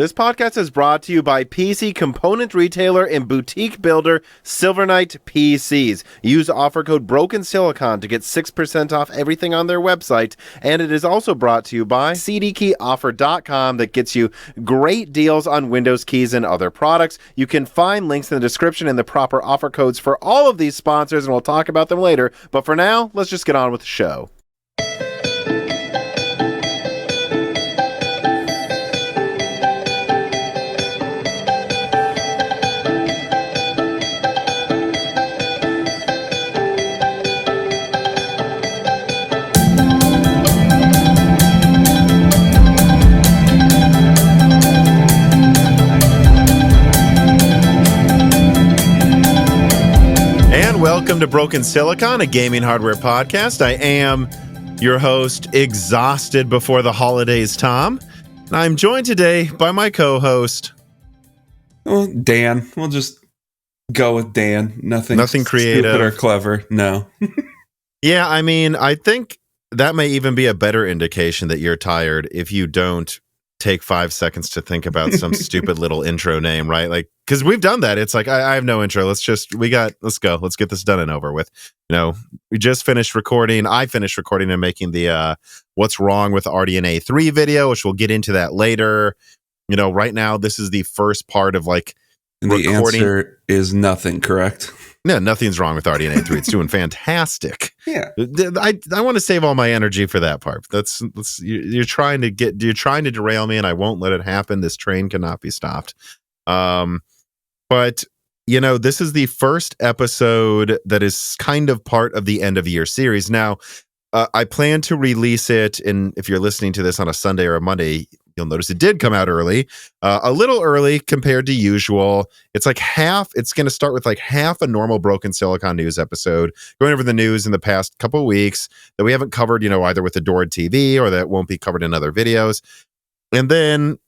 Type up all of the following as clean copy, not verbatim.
This podcast is brought to you by PC component retailer and boutique builder Silvernight PCs. Use offer code BrokenSilicon to get 6% off everything on their website. And it is also brought to you by CDKeyOffer.com that gets you great deals on Windows keys and other products. You can find links in the description and the proper offer codes for all of these sponsors, and we'll talk about them later. But for now, let's just get on with the show. Welcome to Broken Silicon, a gaming hardware podcast. I am your host, exhausted before the holidays, Tom. And I'm joined today by my co-host. Well, Dan. We'll just go with Dan. Nothing creative stupid or clever. No. Yeah, I mean, I think that may even be a better indication that you're tired if you don't take 5 seconds to think about some stupid little intro name, right? Like, because we've done that. It's like, I have no intro. Let's go. Let's get this done and over with. You know, we just finished recording. I finished recording and making the What's Wrong with RDNA 3 video, which we'll get into that later. You know, right now, this is the first part of like recording. The answer is nothing, correct? No, nothing's wrong with RDNA 3. It's doing fantastic. Yeah. I want to save all my energy for that part. You're trying to derail me, and I won't let it happen. This train cannot be stopped. But you know, this is the first episode that is kind of part of the end of year series. Now, I plan to release it, and if you're listening to this on a Sunday or a Monday, you'll notice it did come out early, a little early compared to usual. It's like it's going to start with like half a normal Broken Silicon news episode, going over the news in the past couple of weeks that we haven't covered, you know, either with Adored TV or that won't be covered in other videos. And then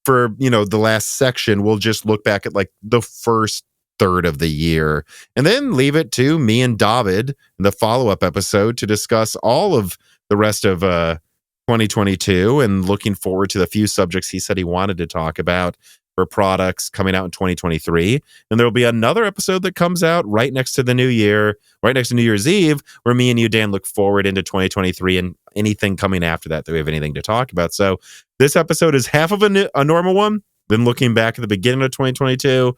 for, you know, the last section, we'll just look back at like the first third of the year and then leave it to me and David in the follow-up episode to discuss all of the rest of 2022 and looking forward to the few subjects he said he wanted to talk about for products coming out in 2023. And there'll be another episode that comes out right next to the new year, right next to New Year's Eve, where me and you, Dan, look forward into 2023 and anything coming after that we have anything to talk about. So this episode is half of a normal one, then looking back at the beginning of 2022.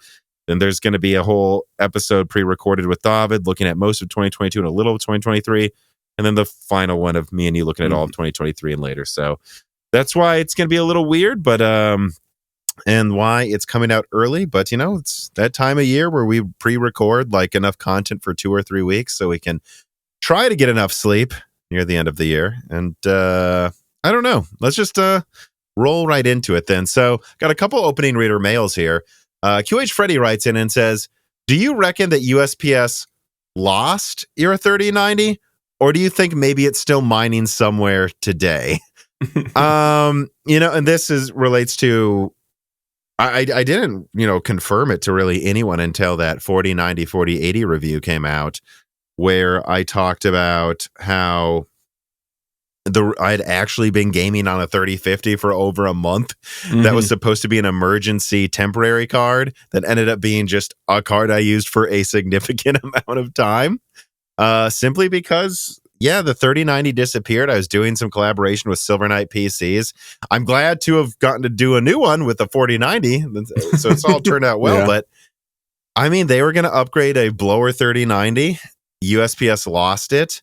Then there's going to be a whole episode pre-recorded with David looking at most of 2022 and a little of 2023. And then the final one of me and you looking at all of 2023 and later. So that's why it's going to be a little weird, but and why it's coming out early. But, you know, it's that time of year where we pre-record like enough content for 2 or 3 weeks so we can try to get enough sleep near the end of the year. And I don't know. Let's just roll right into it then. So got a couple opening reader mails here. QH Freddy writes in and says, do you reckon that USPS lost your 3090? Or do you think maybe it's still mining somewhere today? You know, and this relates to, I didn't, you know, confirm it to really anyone until that 4090, 4080 review came out, where I talked about how I'd actually been gaming on a 3050 for over a month. That was supposed to be an emergency temporary card that ended up being just a card I used for a significant amount of time. Simply because, yeah, the 3090 disappeared. I was doing some collaboration with Silvernight PCs. I'm glad to have gotten to do a new one with the 4090, so it's all turned out well. Yeah. But I mean, they were going to upgrade a blower 3090. USPS lost it,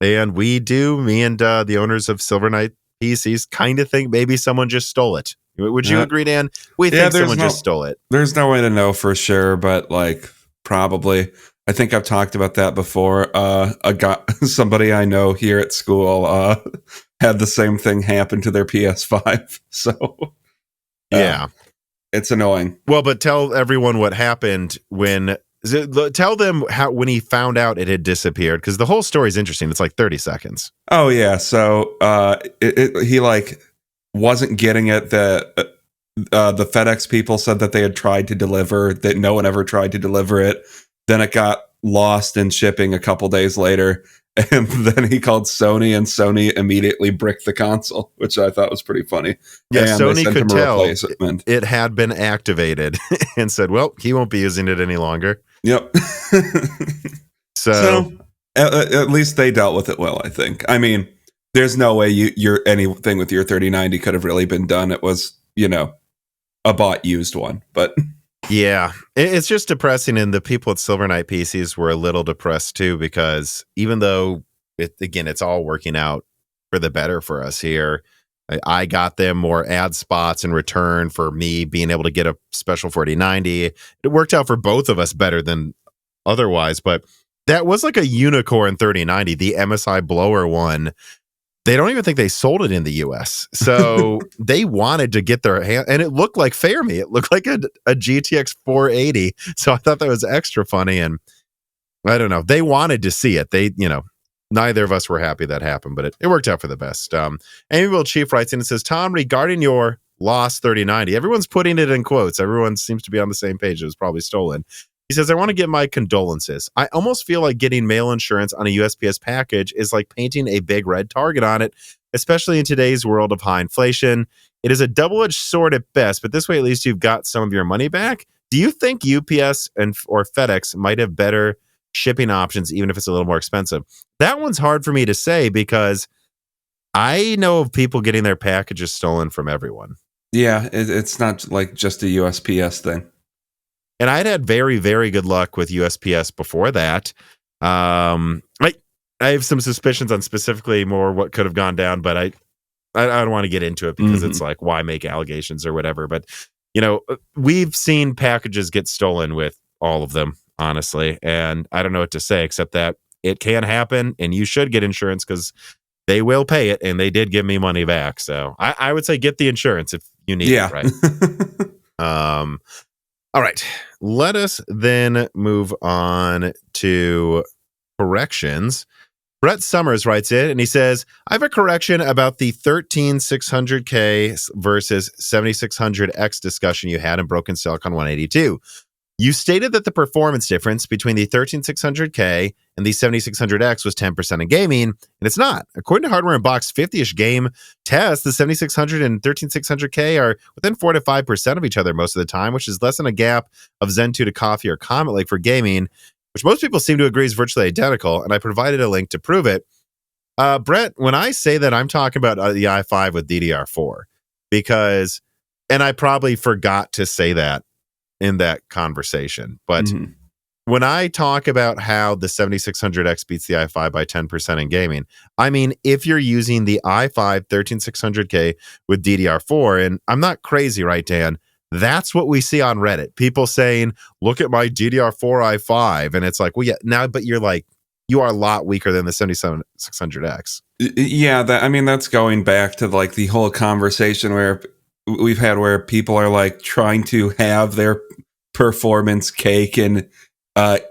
and me and the owners of Silvernight PCs kind of think maybe someone just stole it. Would you agree, Dan? We think someone just stole it. There's no way to know for sure, but like probably. I think I've talked about that before. Somebody I know here at school had the same thing happen to their PS5. So, yeah, it's annoying. Well, but tell everyone what happened tell them how when he found out it had disappeared, because the whole story is interesting. It's like 30 seconds. Oh yeah, so he like wasn't getting it. The FedEx people said that they had tried to deliver, that no one ever tried to deliver it. Then it got lost in shipping a couple days later, And then he called Sony, and Sony immediately bricked the console, which I thought was pretty funny. Yeah, and Sony could tell replacement. it had been activated and said, well, he won't be using it any longer. Yep. So at least they dealt with it well, I think. I mean, there's no way your anything with your 3090 could have really been done. It was, a bought used one, but yeah, it's just depressing. And the people at Silver Knight PCs were a little depressed too, because even though it's all working out for the better for us here, I got them more ad spots in return for me being able to get a special 4090. It worked out for both of us better than otherwise, but that was like a unicorn 3090, the MSI blower one. They don't even think they sold it in the US. So they wanted to get their hand, and it looked like Fairme. It looked like a GTX 480. So I thought that was extra funny. And I don't know, they wanted to see it. They, neither of us were happy that happened, but it worked out for the best. Amiable Chief writes in and says, Tom, regarding your lost 3090, everyone's putting it in quotes. Everyone seems to be on the same page. It was probably stolen. He says, I want to give my condolences. I almost feel like getting mail insurance on a USPS package is like painting a big red target on it, especially in today's world of high inflation. It is a double-edged sword at best, but this way at least you've got some of your money back. Do you think UPS or FedEx might have better shipping options, even if it's a little more expensive? That one's hard for me to say because I know of people getting their packages stolen from everyone. Yeah, it's not like just a USPS thing. And I'd had very, very good luck with USPS before that. I have some suspicions on specifically more what could have gone down, but I don't want to get into it because it's like, why make allegations or whatever. But, we've seen packages get stolen with all of them, honestly. And I don't know what to say except that it can happen and you should get insurance because they will pay it. And they did give me money back. So I would say get the insurance if you need it, right? All right, let us then move on to corrections. Brett Summers writes in and he says, I have a correction about the 13600K versus 7600X discussion you had in Broken Silicon 182. You stated that the performance difference between the 13600K and the 7600X was 10% in gaming, and it's not. According to Hardware Unboxed 50-ish game tests, the 7600 and 13600K are within 4 to 5% of each other most of the time, which is less than a gap of Zen 2 to Coffee or Comet Lake for gaming, which most people seem to agree is virtually identical, and I provided a link to prove it. Brett, when I say that, I'm talking about the i5 with DDR4, because, and I probably forgot to say that in that conversation, but when I talk about how the 7600X beats the i5 by 10% in gaming, I mean, if you're using the i5 13600K with DDR4, and I'm not crazy, right, Dan? That's what we see on Reddit. People saying, look at my DDR4 i5. And it's like, well, yeah, now, but you're like, you are a lot weaker than the 7600X. Yeah, that's going back to like the whole conversation where we've had where people are like trying to have their performance cake and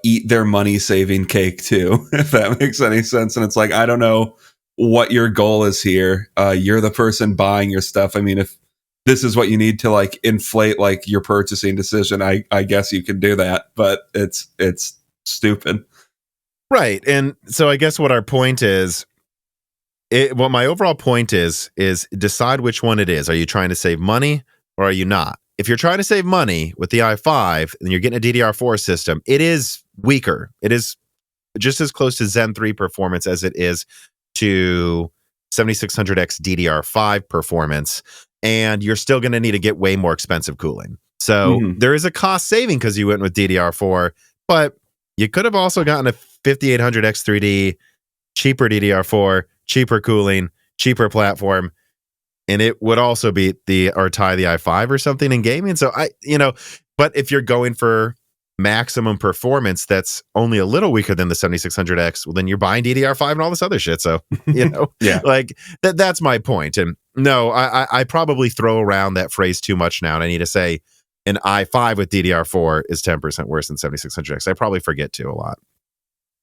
eat their money saving cake too, if that makes any sense. And it's like, I don't know what your goal is here. You're the person buying your stuff. I mean, if this is what you need to like inflate like your purchasing decision, I guess you can do that, but it's stupid. Right. And so I guess what our point is, what my overall point is decide which one it is. Are you trying to save money or are you not? If you're trying to save money with the i5 and you're getting a DDR4 system, it is weaker. It is just as close to Zen 3 performance as it is to 7600X DDR5 performance. And you're still going to need to get way more expensive cooling. So there is a cost saving because you went with DDR4, but you could have also gotten a 5800 X3D, cheaper DDR4, cheaper cooling, cheaper platform, and it would also beat or tie the i5 or something in gaming. So but if you're going for maximum performance that's only a little weaker than the 7600X, well, then you're buying DDR5 and all this other shit. So, yeah, like that's my point. And no, I probably throw around that phrase too much now. And I need to say an i5 with DDR4 is 10% worse than 7600X. I probably forget to a lot.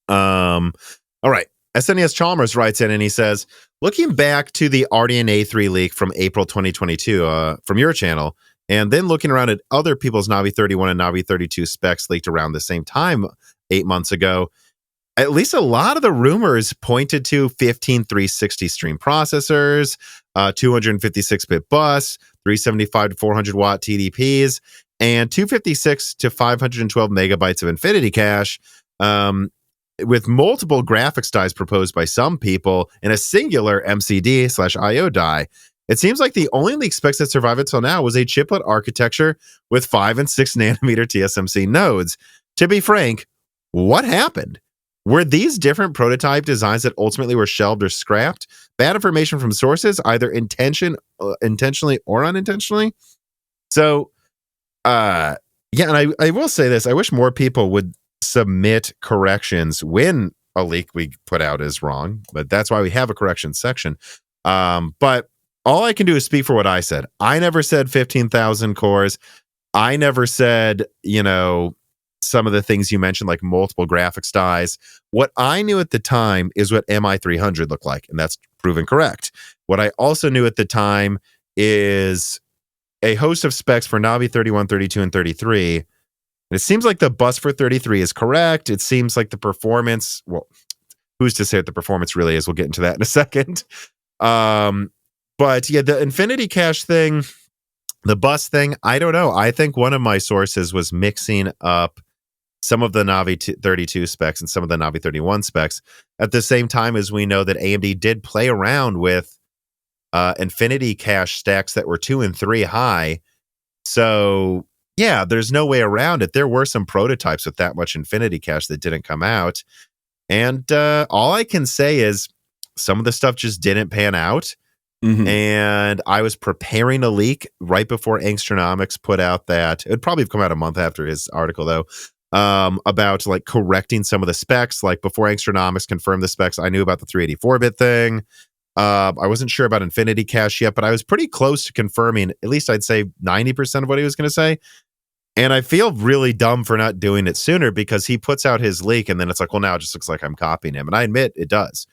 All right. SNES Chalmers writes in and he says, looking back to the RDNA 3 leak from April 2022 from your channel, and then looking around at other people's Navi 31 and Navi 32 specs leaked around the same time 8 months ago, at least a lot of the rumors pointed to 15 360 stream processors, 256-bit bus, 375 to 400 watt TDPs, and 256 to 512 megabytes of Infinity cache, with multiple graphics dies proposed by some people and a singular MCD/IO die. It seems like the only leak specs that survived until now was a chiplet architecture with 5 and 6 nanometer TSMC nodes. To be frank, what happened? Were these different prototype designs that ultimately were shelved or scrapped? Bad information from sources, either intentionally or unintentionally? So, yeah, and I will say this. I wish more people would submit corrections when a leak we put out is wrong, but that's why we have a correction section. But all I can do is speak for what I said. I never said 15,000 cores. I never said, some of the things you mentioned, like multiple graphics dies. What I knew at the time is what MI300 looked like, and that's proven correct. What I also knew at the time is a host of specs for Navi 31, 32, and 33. And it seems like the bus for 33 is correct. It seems like the performance, well, who's to say what the performance really is? We'll get into that in a second. But yeah, the Infinity cache thing, the bus thing, I don't know. I think one of my sources was mixing up some of the Navi 32 specs and some of the Navi 31 specs at the same time as we know that AMD did play around with Infinity cache stacks that were 2 and 3 high. So yeah, there's no way around it. There were some prototypes with that much Infinity cache that didn't come out. And all I can say is some of the stuff just didn't pan out. Mm-hmm. And I was preparing a leak right before Angstronomics put out that, it'd probably have come out a month after his article though, about like correcting some of the specs. Like before Angstronomics confirmed the specs, I knew about the 384-bit thing. I wasn't sure about Infinity cache yet, but I was pretty close to confirming, at least I'd say 90% of what he was going to say. And I feel really dumb for not doing it sooner because he puts out his leak and then it's like, well, now it just looks like I'm copying him. And I admit it does.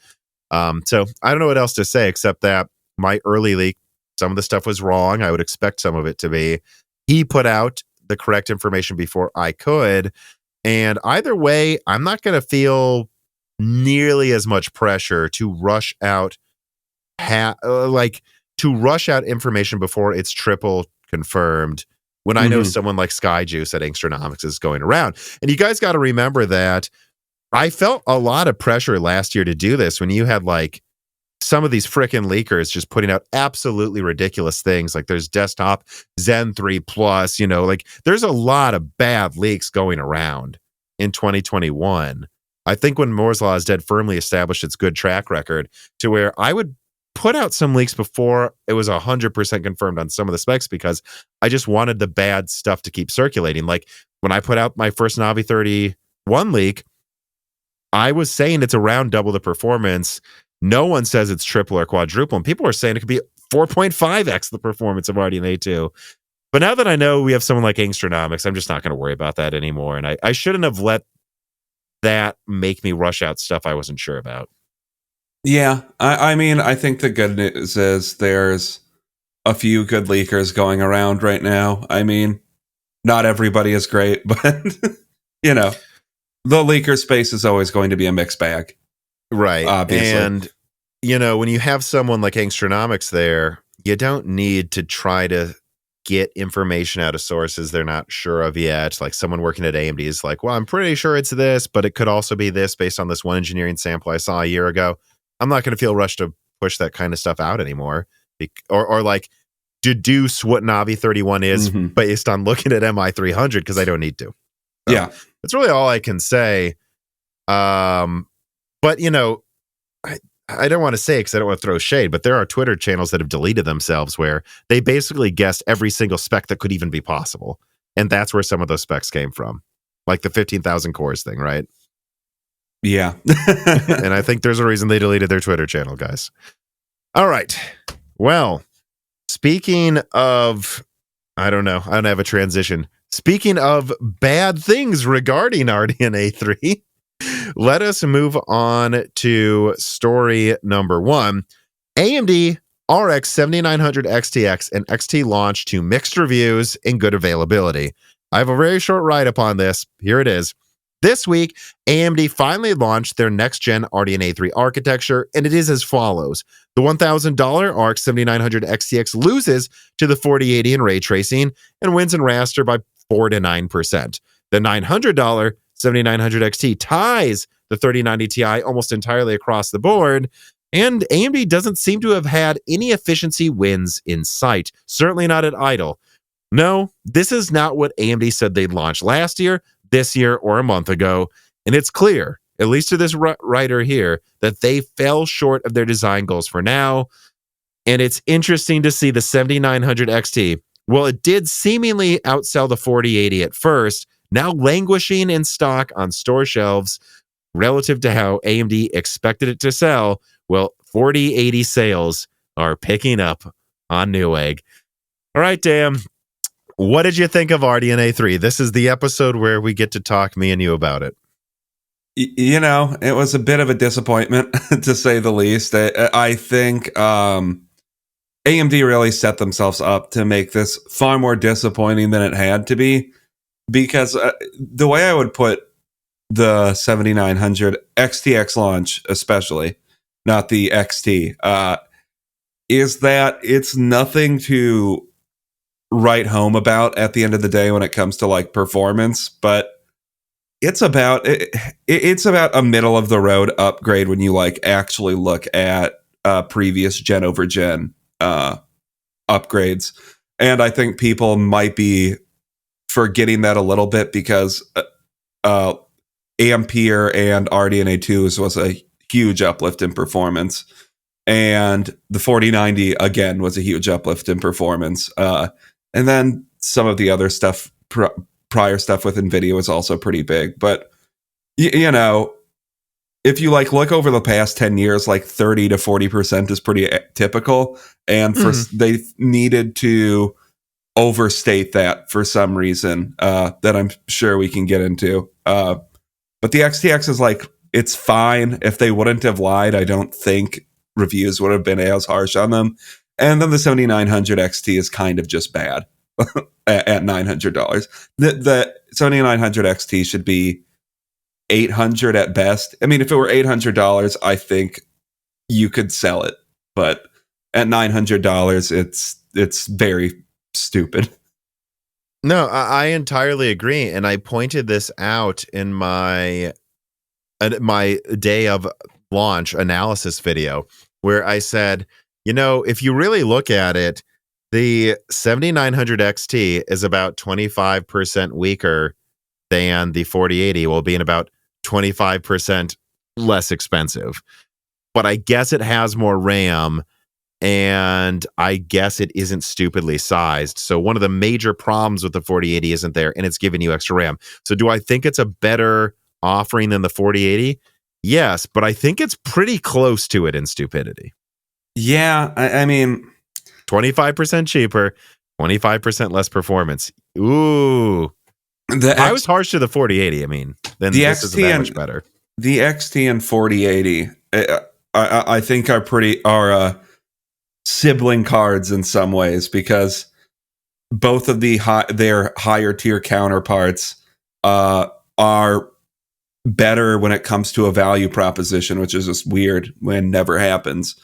So I don't know what else to say except that my early leak, some of the stuff was wrong. I would expect some of it to be. He put out the correct information before I could. And either way, I'm not going to feel nearly as much pressure to rush out information before it's triple confirmed when I know someone like Skyjuice at Angstronomics is going around. And you guys got to remember that I felt a lot of pressure last year to do this when you had like some of these frickin' leakers just putting out absolutely ridiculous things. Like there's desktop Zen 3 Plus, like there's a lot of bad leaks going around in 2021. I think when Moore's Law is Dead firmly established its good track record to where I would put out some leaks before it was 100% confirmed on some of the specs because I just wanted the bad stuff to keep circulating. Like when I put out my first Navi 31 leak, I was saying it's around double the performance. No one says it's triple or quadruple. And people are saying it could be 4.5x the performance of RDNA 2. But now that I know we have someone like Angstronomics, I'm just not going to worry about that anymore. And I shouldn't have let that make me rush out stuff I wasn't sure about. Yeah, I mean, I think the good news is there's a few good leakers going around right now. I mean, not everybody is great, but, the leaker space is always going to be a mixed bag. Right. Obviously. And, when you have someone like Angstronomics there, you don't need to try to get information out of sources they're not sure of yet. Like someone working at AMD is like, well, I'm pretty sure it's this, but it could also be this based on this one engineering sample I saw a year ago. I'm not going to feel rushed to push that kind of stuff out anymore. Or like deduce what Navi 31 is based on looking at MI300 because I don't need to. So yeah. That's really all I can say. But, I don't want to say it because I don't want to throw shade, but there are Twitter channels that have deleted themselves where they basically guessed every single spec that could even be possible. And that's where some of those specs came from. Like the 15,000 cores thing, right? Yeah. And I think there's a reason they deleted their Twitter channel, guys. All right. Well, speaking of, I don't have a transition. Speaking of bad things regarding RDNA 3, let us move on to story number 1. AMD RX 7900 XTX and XT launch to mixed reviews and good availability. I have a very short write-up on this. Here it is. This week, AMD finally launched their next-gen RDNA 3 architecture, and it is as follows. The $1,000 ARC 7900 XTX loses to the 4080 in ray tracing and wins in raster by 4 to 9%. The $900 7900 XT ties the 3090 Ti almost entirely across the board, and AMD doesn't seem to have had any efficiency wins in sight, certainly not at idle. No, this is not what AMD said they'd launch last year, this year, or a month ago, and it's clear, at least to this writer here, that they fell short of their design goals for now, and it's interesting to see the 7900 XT. Well, it did seemingly outsell the 4080 at first, now languishing in stock on store shelves relative to how AMD expected it to sell. Well, 4080 sales are picking up on Newegg. All right, Dan, what did you think of RDNA 3? This is the episode where we get to talk, me and you, about it. You know, it was a bit of a disappointment, to say the least. I think AMD really set themselves up to make this far more disappointing than it had to be, because the way I would put the 7900 XTX launch, especially, not the XT, is that it's nothing to write home about at the end of the day when it comes to like performance, but it's about a middle of the road upgrade when you like actually look at previous gen over gen upgrades. And I think people might be forgetting that a little bit because Ampere and RDNA 2s was a huge uplift in performance, and the 4090 again was a huge uplift in performance. And then some of the other stuff, prior stuff with Nvidia was also pretty big. But you know, if you like look over the past 10 years, like 30 to 40% is pretty typical, and they needed to overstate that for some reason that I'm sure we can get into. But the XTX is like, it's fine. If they wouldn't have lied, I don't think reviews would have been as harsh on them. And then the 7900 XT is kind of just bad at $900. The 7900 XT should be $800 at best. I mean, if it were $800, I think you could sell it. But at $900, it's very stupid. No, I entirely agree, and I pointed this out in my day of launch analysis video, where I said, you know, if you really look at it, the 7900 XT is about 25% weaker than the 4080, while being about 25% less expensive. But I guess it has more RAM, and I guess it isn't stupidly sized. So one of the major problems with the 4080 isn't there, and it's giving you extra RAM. So do I think it's a better offering than the 4080? Yes, but I think it's pretty close to it in stupidity. Yeah, I mean, 25% cheaper, 25% less performance. Ooh. I was harsh to the 4080. I mean, then the this XT isn't that much better. The XT and 4080, I think are sibling cards in some ways, because both of their higher tier counterparts are better when it comes to a value proposition, which is just weird when never happens.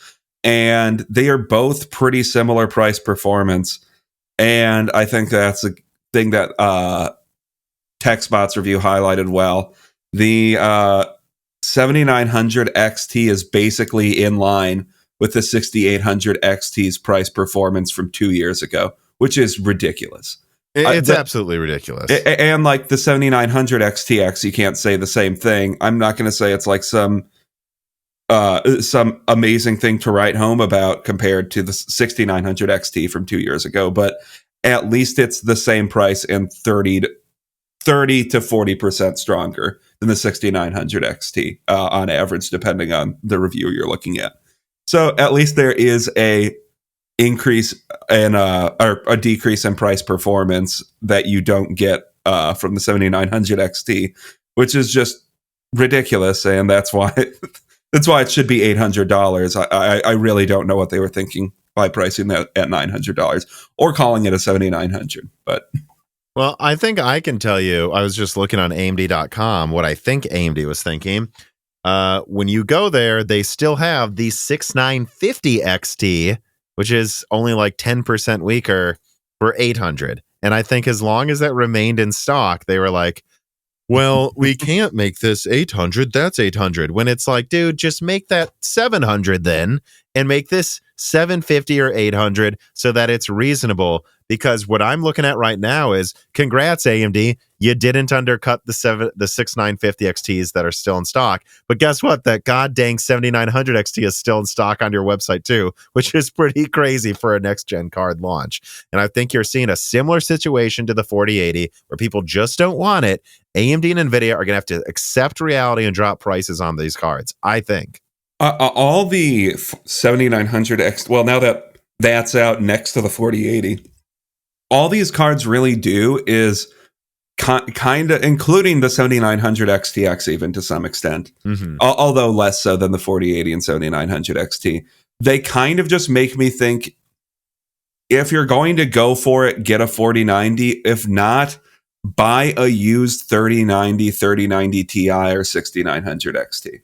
And they are both pretty similar price performance. And I think that's a thing that TechSpot's review highlighted well. The 7900 XT is basically in line with the 6800 XT's price performance from 2 years ago, which is ridiculous. It's absolutely ridiculous. And like the 7900 XTX, you can't say the same thing. I'm not going to say it's like some amazing thing to write home about compared to the 6900 XT from 2 years ago, but at least it's the same price and 30 to 40% stronger than the 6900 XT on average, depending on the review you're looking at. So at least there is a increase in or a decrease in price performance that you don't get from the 7900 XT, which is just ridiculous, and that's why it should be $800. I really don't know what they were thinking by pricing that at $900 or calling it a 7900, but Well, I think I can tell you, I was just looking on AMD.com what I think AMD was thinking. When you go there, they still have the 6950 XT, which is only like 10% weaker for 800. And I think as long as that remained in stock, they were like, well, we can't make this 800. That's 800. When it's like, dude, just make that 700 then and make this 750 or 800 so that it's reasonable. Because what I'm looking at right now is congrats, AMD. You didn't undercut the 6950 XTs that are still in stock. But guess what? That god dang 7900 XT is still in stock on your website too, which is pretty crazy for a next gen card launch. And I think you're seeing a similar situation to the 4080 where people just don't want it. AMD and Nvidia are going to have to accept reality and drop prices on these cards, I think. All the 7900 X, well, now that that's out next to the 4080, all these cards really do is kind of, including the 7900 XTX even to some extent, although less so than the 4080 and 7900 XT. They kind of just make me think, if you're going to go for it, get a 4090. If not, buy a used 3090, 3090 Ti or 6900 XT.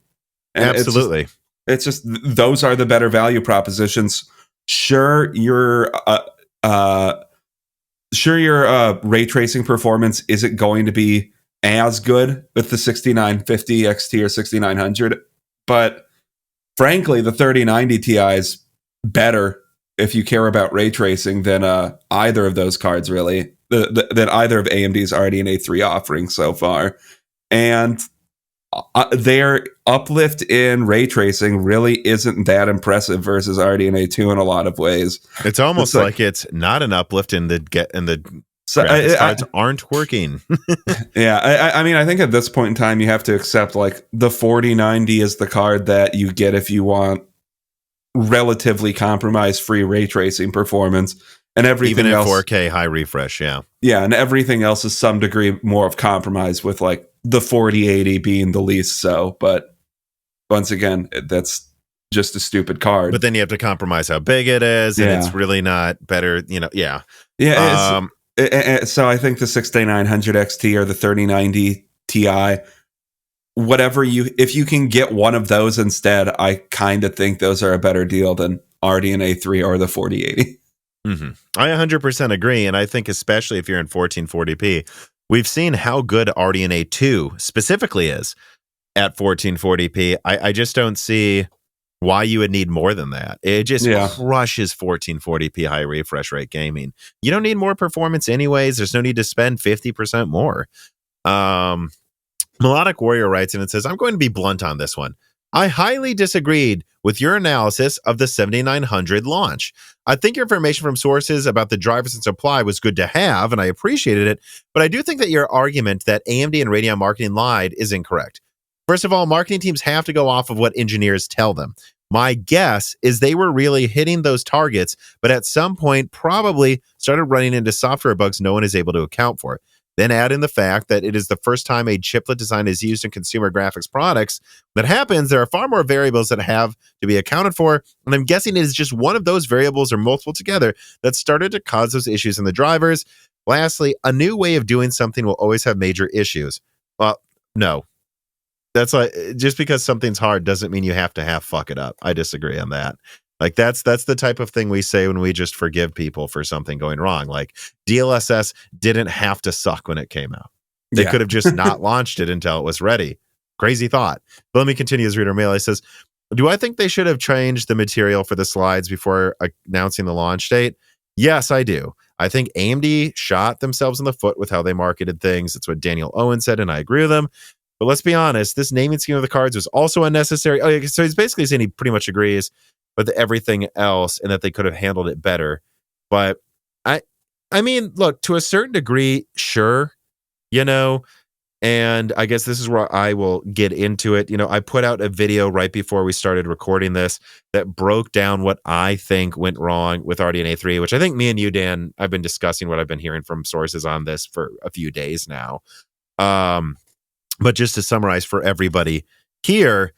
And absolutely. It's just those are the better value propositions. Sure, your ray tracing performance isn't going to be as good with the 6950 XT or 6900, but frankly, the 3090 Ti is better if you care about ray tracing than either of those cards, really, than either of AMD's RDNA 3 offerings so far. And their uplift in ray tracing really isn't that impressive versus RDNA 2 in a lot of ways. It's almost like it's not an uplift in the so cards aren't working. Yeah, I mean, I think at this point in time, you have to accept like the 4090 is the card that you get if you want relatively compromise-free ray tracing performance, and everything even else, 4K high refresh. Yeah, and everything else is some degree more of compromise, with like the 4080 being the least so. But once again, that's just a stupid card. But then you have to compromise how big it is, and it's really not better. Yeah. So I think the 6900 XT or the 3090 Ti, whatever if you can get one of those instead, I kind of think those are a better deal than RDNA 3 or the 4080. I 100% agree, and I think especially if you're in 1440p, we've seen how good RDNA 2 specifically is at 1440p. I just don't see why you would need more than that. It just crushes 1440p high refresh rate gaming. You don't need more performance anyways. There's no need to spend 50% more. Melodic Warrior writes, and it says, I'm going to be blunt on this one. I highly disagreed with your analysis of the 7900 launch. I think your information from sources about the drivers and supply was good to have, and I appreciated it, but I do think that your argument that AMD and Radeon marketing lied is incorrect. First of all, marketing teams have to go off of what engineers tell them. My guess is they were really hitting those targets, but at some point probably started running into software bugs no one is able to account for. Then add in the fact that it is the first time a chiplet design is used in consumer graphics products. That happens, there are far more variables that have to be accounted for, and I'm guessing it is just one of those variables or multiple together that started to cause those issues in the drivers. Lastly, a new way of doing something will always have major issues. Well, no. That's like, just because something's hard doesn't mean you have to fuck it up. I disagree on that. Like that's the type of thing we say when we just forgive people for something going wrong. Like DLSS didn't have to suck when it came out. They could have just not launched it until it was ready. Crazy thought. But let me continue his reader mail. He says, do I think they should have changed the material for the slides before announcing the launch date? Yes, I do. I think AMD shot themselves in the foot with how they marketed things. It's what Daniel Owen said, and I agree with him. But let's be honest, this naming scheme of the cards was also unnecessary. Oh, so he's basically saying he pretty much agrees with everything else and that they could have handled it better. But I mean, look, to a certain degree, sure, and I guess this is where I will get into it. I put out a video right before we started recording this that broke down what I think went wrong with RDNA 3, which I think me and you, Dan, I've been discussing what I've been hearing from sources on this for a few days now. But just to summarize for everybody here,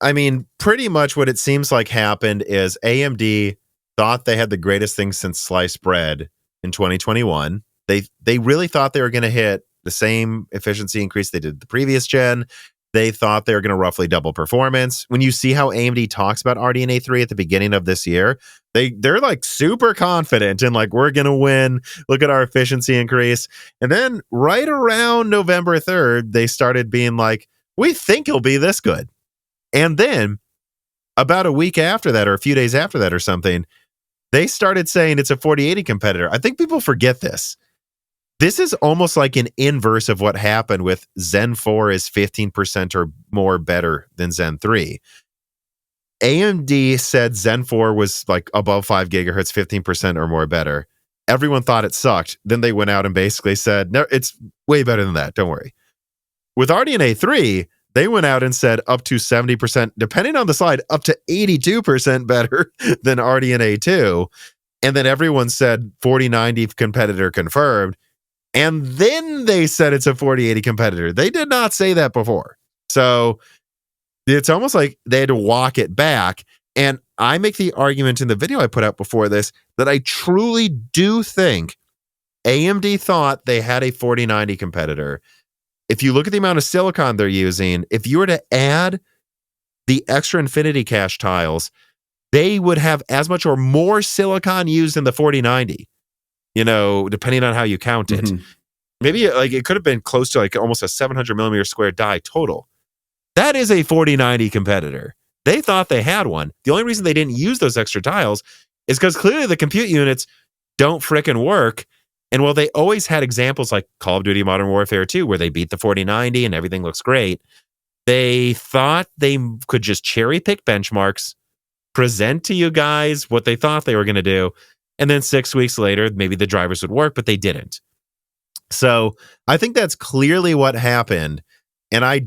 I mean, pretty much what it seems like happened is AMD thought they had the greatest thing since sliced bread in 2021. They really thought they were going to hit the same efficiency increase they did the previous gen. They thought they were going to roughly double performance. When you see how AMD talks about RDNA 3 at the beginning of this year, they're like super confident and like, we're going to win. Look at our efficiency increase. And then right around November 3rd, they started being like, we think it'll be this good. And then about a week after that, or a few days after that or something, they started saying it's a 4080 competitor. I think people forget this. This is almost like an inverse of what happened with Zen 4 is 15% or more better than Zen 3. AMD said Zen 4 was like above 5 gigahertz, 15% or more better. Everyone thought it sucked. Then they went out and basically said, no, it's way better than that. Don't worry. With RDNA 3, they went out and said up to 70%, depending on the slide, up to 82% better than RDNA 2. And then everyone said 4090 competitor confirmed. And then they said it's a 4080 competitor. They did not say that before. So it's almost like they had to walk it back. And I make the argument in the video I put out before this that I truly do think AMD thought they had a 4090 competitor. If you look at the amount of silicon they're using, if you were to add the extra Infinity Cache tiles, they would have as much or more silicon used in the 4090. Depending on how you count it. Mm-hmm. Maybe like it could have been close to like almost a 700 millimeter square die total. That is a 4090 competitor. They thought they had one. The only reason they didn't use those extra tiles is because clearly the compute units don't frickin' work. And while they always had examples like Call of Duty Modern Warfare 2, where they beat the 4090 and everything looks great, they thought they could just cherry pick benchmarks, present to you guys what they thought they were going to do. And then 6 weeks later, maybe the drivers would work, but they didn't. So I think that's clearly what happened. And I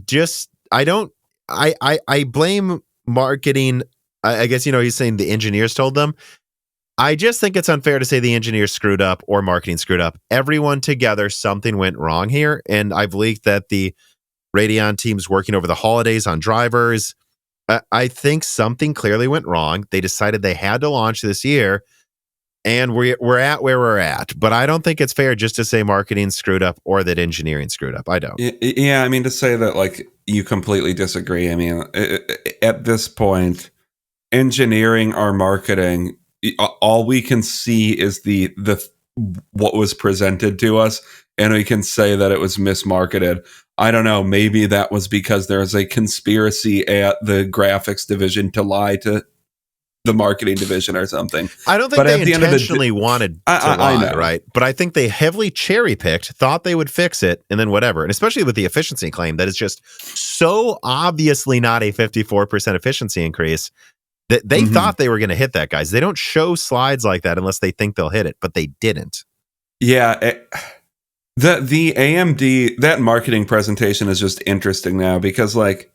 blame marketing. I guess, he's saying the engineers told them. I just think it's unfair to say the engineers screwed up or marketing screwed up. Everyone together, something went wrong here. And I've leaked that the RADEON team's working over the holidays on drivers. I think something clearly went wrong. They decided they had to launch this year. And we're at where we're at. But I don't think it's fair just to say marketing screwed up or that engineering screwed up. I don't. Yeah, I mean, to say that, like, you completely disagree. I mean, at this point, engineering or marketing, all we can see is the what was presented to us, and we can say that it was mismarketed. I don't know. Maybe that was because there was a conspiracy at the graphics division to lie to the marketing division or something. I don't think they intentionally wanted to lie, right? But I think they heavily cherry-picked, thought they would fix it, and then whatever. And especially with the efficiency claim, that is just so obviously not a 54% efficiency increase that they thought they were going to hit that, guys. They don't show slides like that unless they think they'll hit it, but they didn't. Yeah, the AMD, that marketing presentation is just interesting now because, like,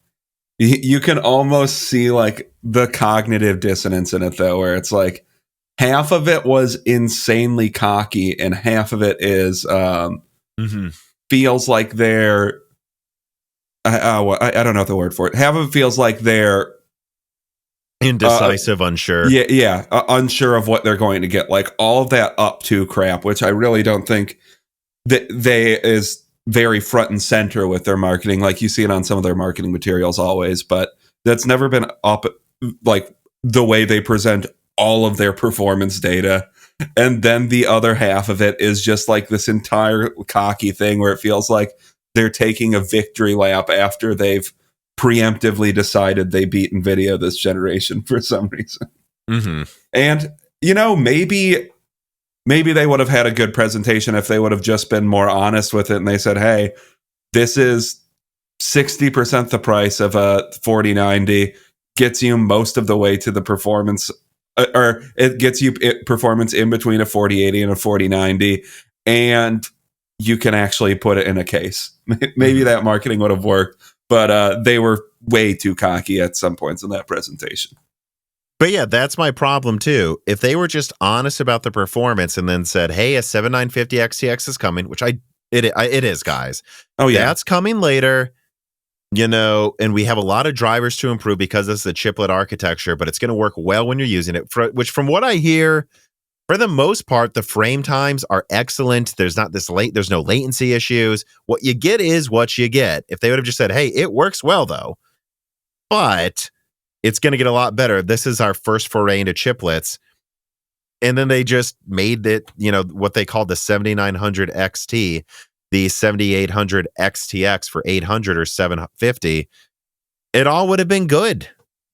you can almost see like the cognitive dissonance in it, though, where it's like half of it was insanely cocky and half of it is feels like they're I don't know the word for it. Half of it feels like they're indecisive, unsure. Yeah, unsure of what they're going to get. Like all of that up to crap, which I really don't think that they is very front and center with their marketing. Like you see it on some of their marketing materials always, but that's never been up like the way they present all of their performance data. And then the other half of it is just like this entire cocky thing where it feels like they're taking a victory lap after they've preemptively decided they beat Nvidia this generation for some reason. And, maybe they would have had a good presentation if they would have just been more honest with it. And they said, hey, this is 60% the price of a 4090, gets you most of the way to the performance, or it gets you performance in between a 4080 and a 4090. And you can actually put it in a case. Maybe that marketing would have worked, but they were way too cocky at some points in that presentation. But yeah, that's my problem too. If they were just honest about the performance and then said, "Hey, a 7950 XTX is coming," which it is, guys. Oh yeah, that's coming later. And we have a lot of drivers to improve because this is a chiplet architecture, but it's going to work well when you're using it. Which, from what I hear, For the most part, the frame times are excellent. There's no latency issues. What you get is what you get. If they would have just said, hey, it works well though, but it's going to get a lot better. This is our first foray into chiplets. And then they just made it, what they called the 7900 XT, the 7800 XTX for 800 or 750. It all would have been good,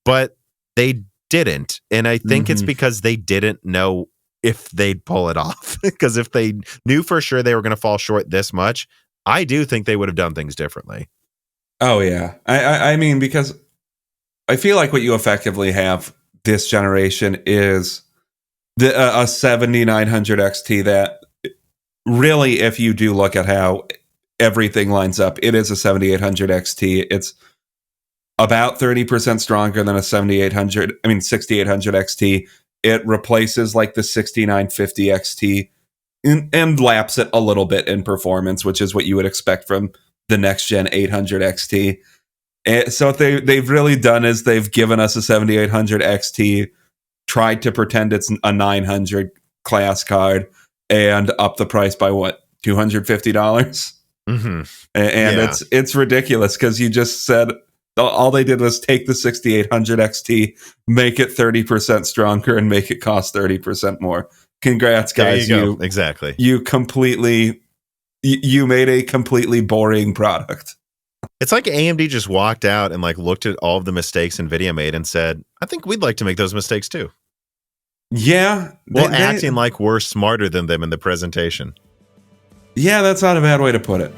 but they didn't. And I think it's because they didn't know if they'd pull it off. Because if they knew for sure they were going to fall short this much, I do think they would have done things differently. Oh, yeah. I mean, because I feel like what you effectively have this generation is a 7900 XT that really, if you do look at how everything lines up, it is a 7800 XT. It's about 30% stronger than a 6800 XT. It replaces like the 6950 XT and laps it a little bit in performance, which is what you would expect from the next gen 800 XT. And so what they've really done is they've given us a 7800 XT, tried to pretend it's a 900 class card, and up the price by what, $250? And it's ridiculous because you just said all they did was take the 6800 XT, make it 30% stronger, and make it cost 30% more. Congrats, guys! Exactly. You made a completely boring product. It's like AMD just walked out and looked at all of the mistakes Nvidia made and said, "I think we'd like to make those mistakes too." Yeah, acting like we're smarter than them in the presentation. Yeah, that's not a bad way to put it.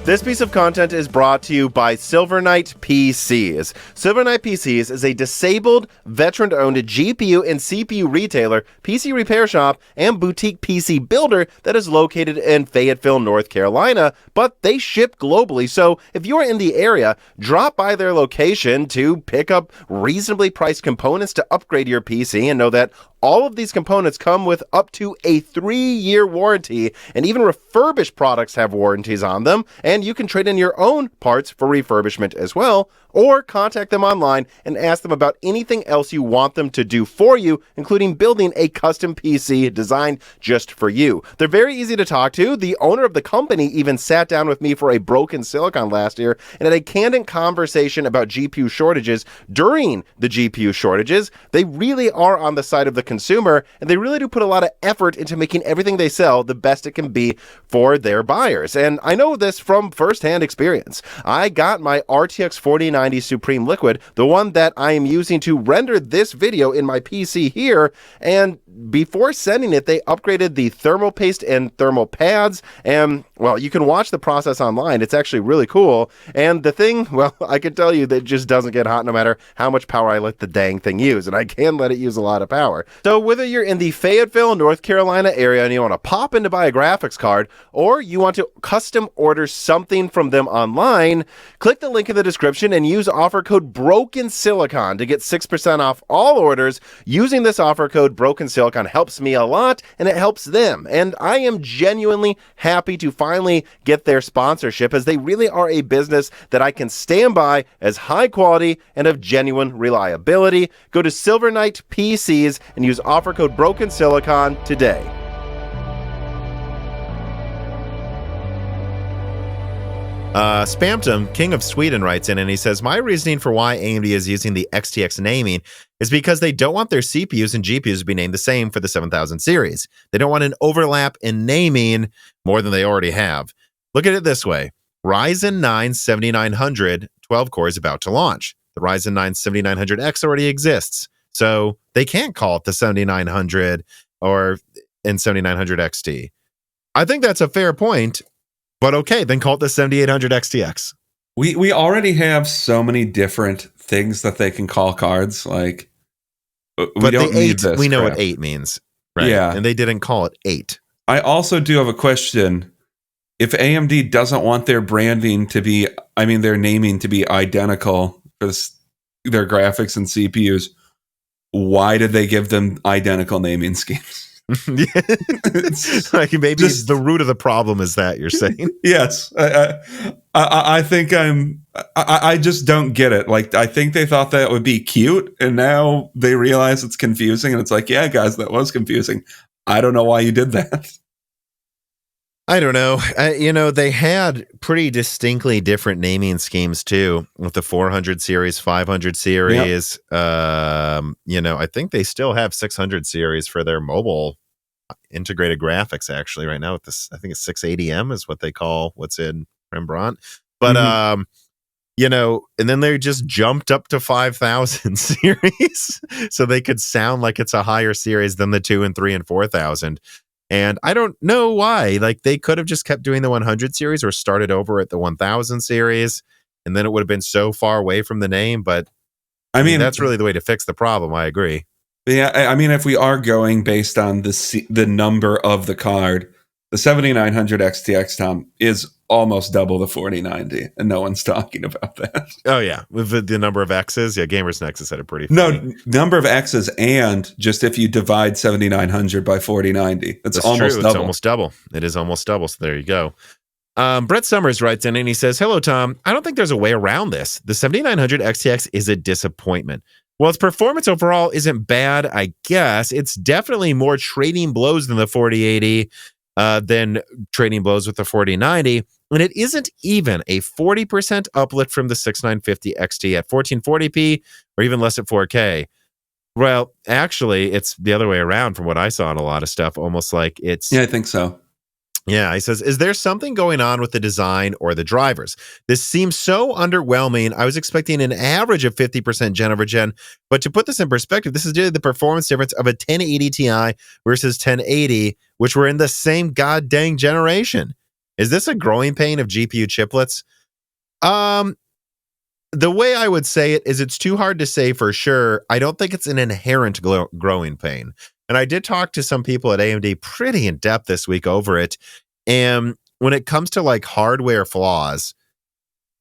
This piece of content is brought to you by Silver Knight PCs. Silver Knight PCs is a disabled, veteran-owned GPU and CPU retailer, PC repair shop, and boutique PC builder that is located in Fayetteville, North Carolina, but they ship globally. So if you're in the area, drop by their location to pick up reasonably priced components to upgrade your PC, and know that all of these components come with up to a 3-year warranty, and even refurbished products have warranties on them, and you can trade in your own parts for refurbishment as well, or contact them online and ask them about anything else you want them to do for you, including building a custom PC designed just for you. They're very easy to talk to. The owner of the company even sat down with me for a broken silicon last year and had a candid conversation about GPU shortages during the GPU shortages. They really are on the side of the consumer, and they really do put a lot of effort into making everything they sell the best it can be for their buyers. And I know this from firsthand experience. I got my RTX 4090 Supreme Liquid, the one that I am using to render this video in my PC here, and before sending it, they upgraded the thermal paste and thermal pads, and well, you can watch the process online. It's actually really cool, and the thing, well, I can tell you that it just doesn't get hot no matter how much power I let the dang thing use, and I can let it use a lot of power. So whether you're in the Fayetteville, North Carolina area and you want to pop in to buy a graphics card, or you want to custom order something from them online, click the link in the description and use offer code BROKENSILICON to get 6% off all orders. Using this offer code BROKENSILICON helps me a lot, and it helps them. And I am genuinely happy to finally get their sponsorship, as they really are a business that I can stand by as high quality and of genuine reliability. Go to Silver Knight PCs and use offer code BROKENSILICON today. Spamtum, King of Sweden, writes in and he says, my reasoning for why AMD is using the XTX naming is because they don't want their CPUs and GPUs to be named the same for the 7000 series. They don't want an overlap in naming more than they already have. Look at it this way. Ryzen 9 7900 12 core is about to launch. The Ryzen 9 7900X already exists. So they can't call it the 7900 or in 7900 XT. I think that's a fair point. But okay, then call it the 7800 XTX. We already have so many different things that they can call cards. Like, we don't need this. We know what 8 means, right? Yeah, and they didn't call it 8. I also do have a question. If AMD doesn't want their branding to be, their naming to be identical for their graphics and CPUs, why did they give them identical naming schemes? Like maybe the root of the problem is that you're saying. Yes, I think I just don't get it. Like, I think they thought that would be cute, and now they realize it's confusing, and it's like, yeah, guys, that was confusing. I don't know why you did that. I don't know. They had pretty distinctly different naming schemes too, with the 400 series, 500 series. Yep. I think they still have 600 series for their mobile integrated graphics actually right now with this. I think it's 680M is what they call what's in Rembrandt. But and then they just jumped up to 5,000 series so they could sound like it's a higher series than the 2 and 3 and 4,000. And I don't know why. Like, they could have just kept doing the 100 series or started over at the 1000 series, and then it would have been so far away from the name. But I mean, that's really the way to fix the problem. I agree. Yeah, I mean, if we are going based on the number of the card, the 7900 XTX, Tom, is almost double the 4090, and no one's talking about that. Oh, yeah. With the number of X's, yeah, Gamers Nexus had a pretty funny. No, number of X's, and just if you divide 7900 by 4090, that's almost true. double. It's almost double. It is almost double, so there you go. Brett Summers writes in and he says, "Hello, Tom. I don't think there's a way around this. The 7900 XTX is a disappointment. While its performance overall isn't bad, I guess, it's definitely more trading blows than the 4080, than trading blows with the 4090. And it isn't even a 40% uplift from the 6950 XT at 1440p or even less at 4K. Well, actually, it's the other way around from what I saw in a lot of stuff, almost like it's... Yeah, I think so. Yeah, he says, is there something going on with the design or the drivers? This seems so underwhelming. I was expecting an average of 50% gen over gen, but to put this in perspective, this is due to the performance difference of a 1080 Ti versus 1080, which were in the same goddamn generation. Is this a growing pain of GPU chiplets? The way I would say it is it's too hard to say for sure. I don't think it's an inherent growing pain. And I did talk to some people at AMD pretty in depth this week over it. And when it comes to like hardware flaws,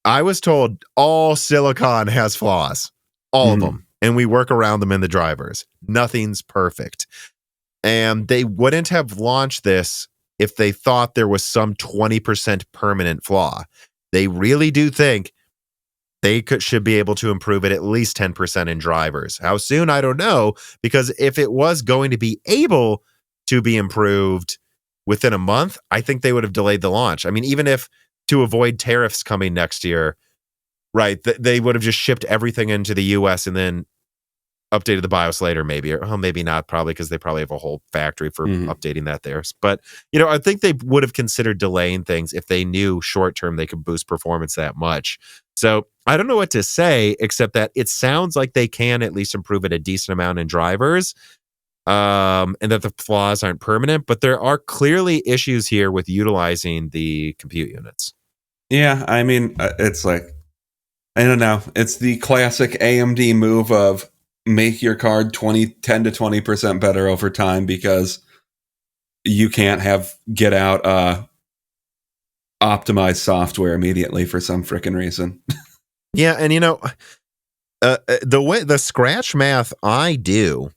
I was told all silicon has flaws, all of them. And we work around them in the drivers. Nothing's perfect. And they wouldn't have launched this if they thought there was some 20% permanent flaw. They really do think they should be able to improve it at least 10% in drivers. How soon? I don't know, because if it was going to be able to be improved within a month, I think they would have delayed the launch. I mean, even if to avoid tariffs coming next year, right, they would have just shipped everything into the US and then updated the BIOS later, maybe, or maybe not, probably, because they probably have a whole factory for updating that there. But, I think they would have considered delaying things if they knew short term they could boost performance that much. So I don't know what to say, except that it sounds like they can at least improve it a decent amount in drivers, and that the flaws aren't permanent, but there are clearly issues here with utilizing the compute units. Yeah, I mean, it's like, I don't know. It's the classic AMD move of make your card 10 to 20% better over time because you can't get out optimized software immediately for some freaking reason. Yeah, and the scratch math I do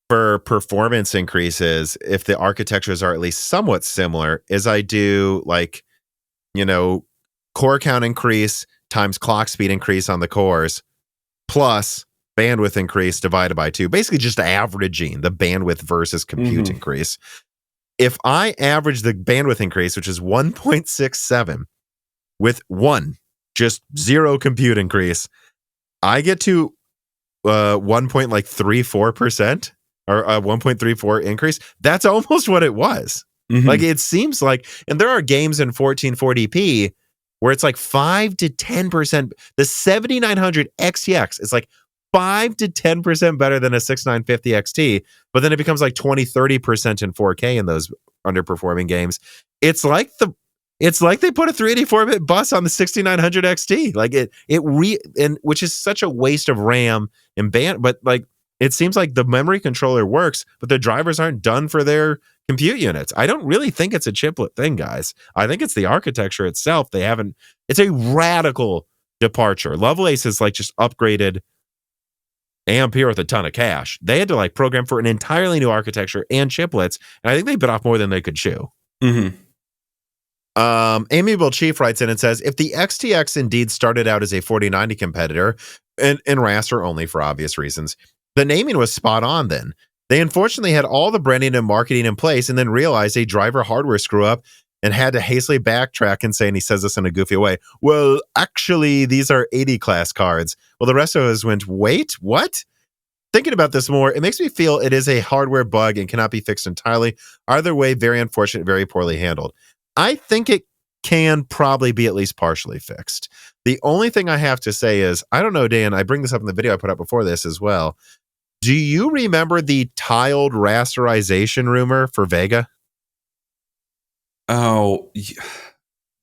for performance increases, if the architectures are at least somewhat similar, is I do core count increase times clock speed increase on the cores plus bandwidth increase divided by 2, basically just averaging the bandwidth versus compute increase. If I average the bandwidth increase, which is 1.67 with 0 compute increase, I get to 1.34% or 1.34 increase. That's almost what it was. Like, it seems like, and there are games in 1440p where it's like 5 to 10%. The 7900 XTX is like 5 to 10% better than a 6950 XT, but then it becomes like 20-30% in 4K in those underperforming games. It's like they put a 384-bit bus on the 6900 XT, like and which is such a waste of RAM and band. But like, it seems like the memory controller works, but the drivers aren't done for their compute units. I don't really think it's a chiplet thing, guys. I think it's the architecture itself. It's a radical departure. Lovelace is like just upgraded Ampere with a ton of cash. They had to like program for an entirely new architecture and chiplets, and I think they bit off more than they could chew. Mm-hmm. Amiable Chief writes in and says, if the XTX indeed started out as a 4090 competitor, and raster only for obvious reasons, the naming was spot on then. They unfortunately had all the branding and marketing in place and then realized a driver hardware screw up and had to hastily backtrack and say, and he says this in a goofy way, well, actually, these are 80 class cards. Well, the rest of us went, wait, what? Thinking about this more, it makes me feel it is a hardware bug and cannot be fixed entirely. Either way, very unfortunate, very poorly handled. I think it can probably be at least partially fixed. The only thing I have to say is, I don't know, Dan, I bring this up in the video I put up before this as well. Do you remember the tiled rasterization rumor for Vega? Oh,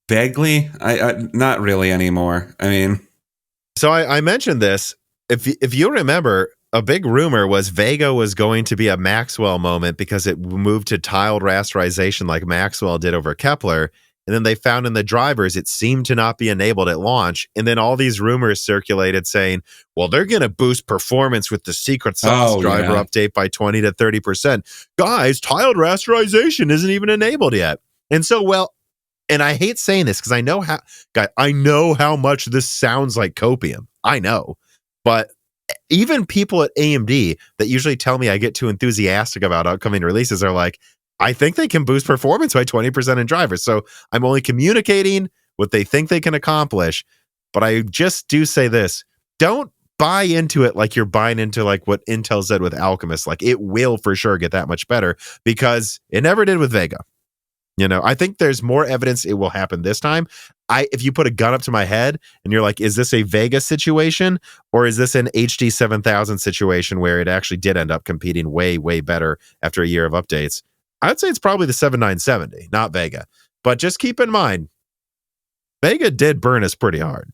vaguely. I not really anymore. I mean, so I mentioned this. If you remember, a big rumor was Vega was going to be a Maxwell moment because it moved to tiled rasterization like Maxwell did over Kepler. And then they found in the drivers, it seemed to not be enabled at launch. And then all these rumors circulated saying, well, they're going to boost performance with the secret sauce driver update by 20 to 30%. Guys, tiled rasterization isn't even enabled yet. And so, well, and I hate saying this because I know how much this sounds like copium. I know. But even people at AMD that usually tell me I get too enthusiastic about upcoming releases are like, I think they can boost performance by 20% in drivers. So I'm only communicating what they think they can accomplish. But I just do say this. Don't buy into it like you're buying into like what Intel said with Alchemist. Like it will for sure get that much better because it never did with Vega. You know, I think there's more evidence it will happen this time. If you put a gun up to my head and you're like, is this a Vega situation or is this an HD 7000 situation where it actually did end up competing way, way better after a year of updates? I'd say it's probably the 7970, not Vega. But just keep in mind, Vega did burn us pretty hard.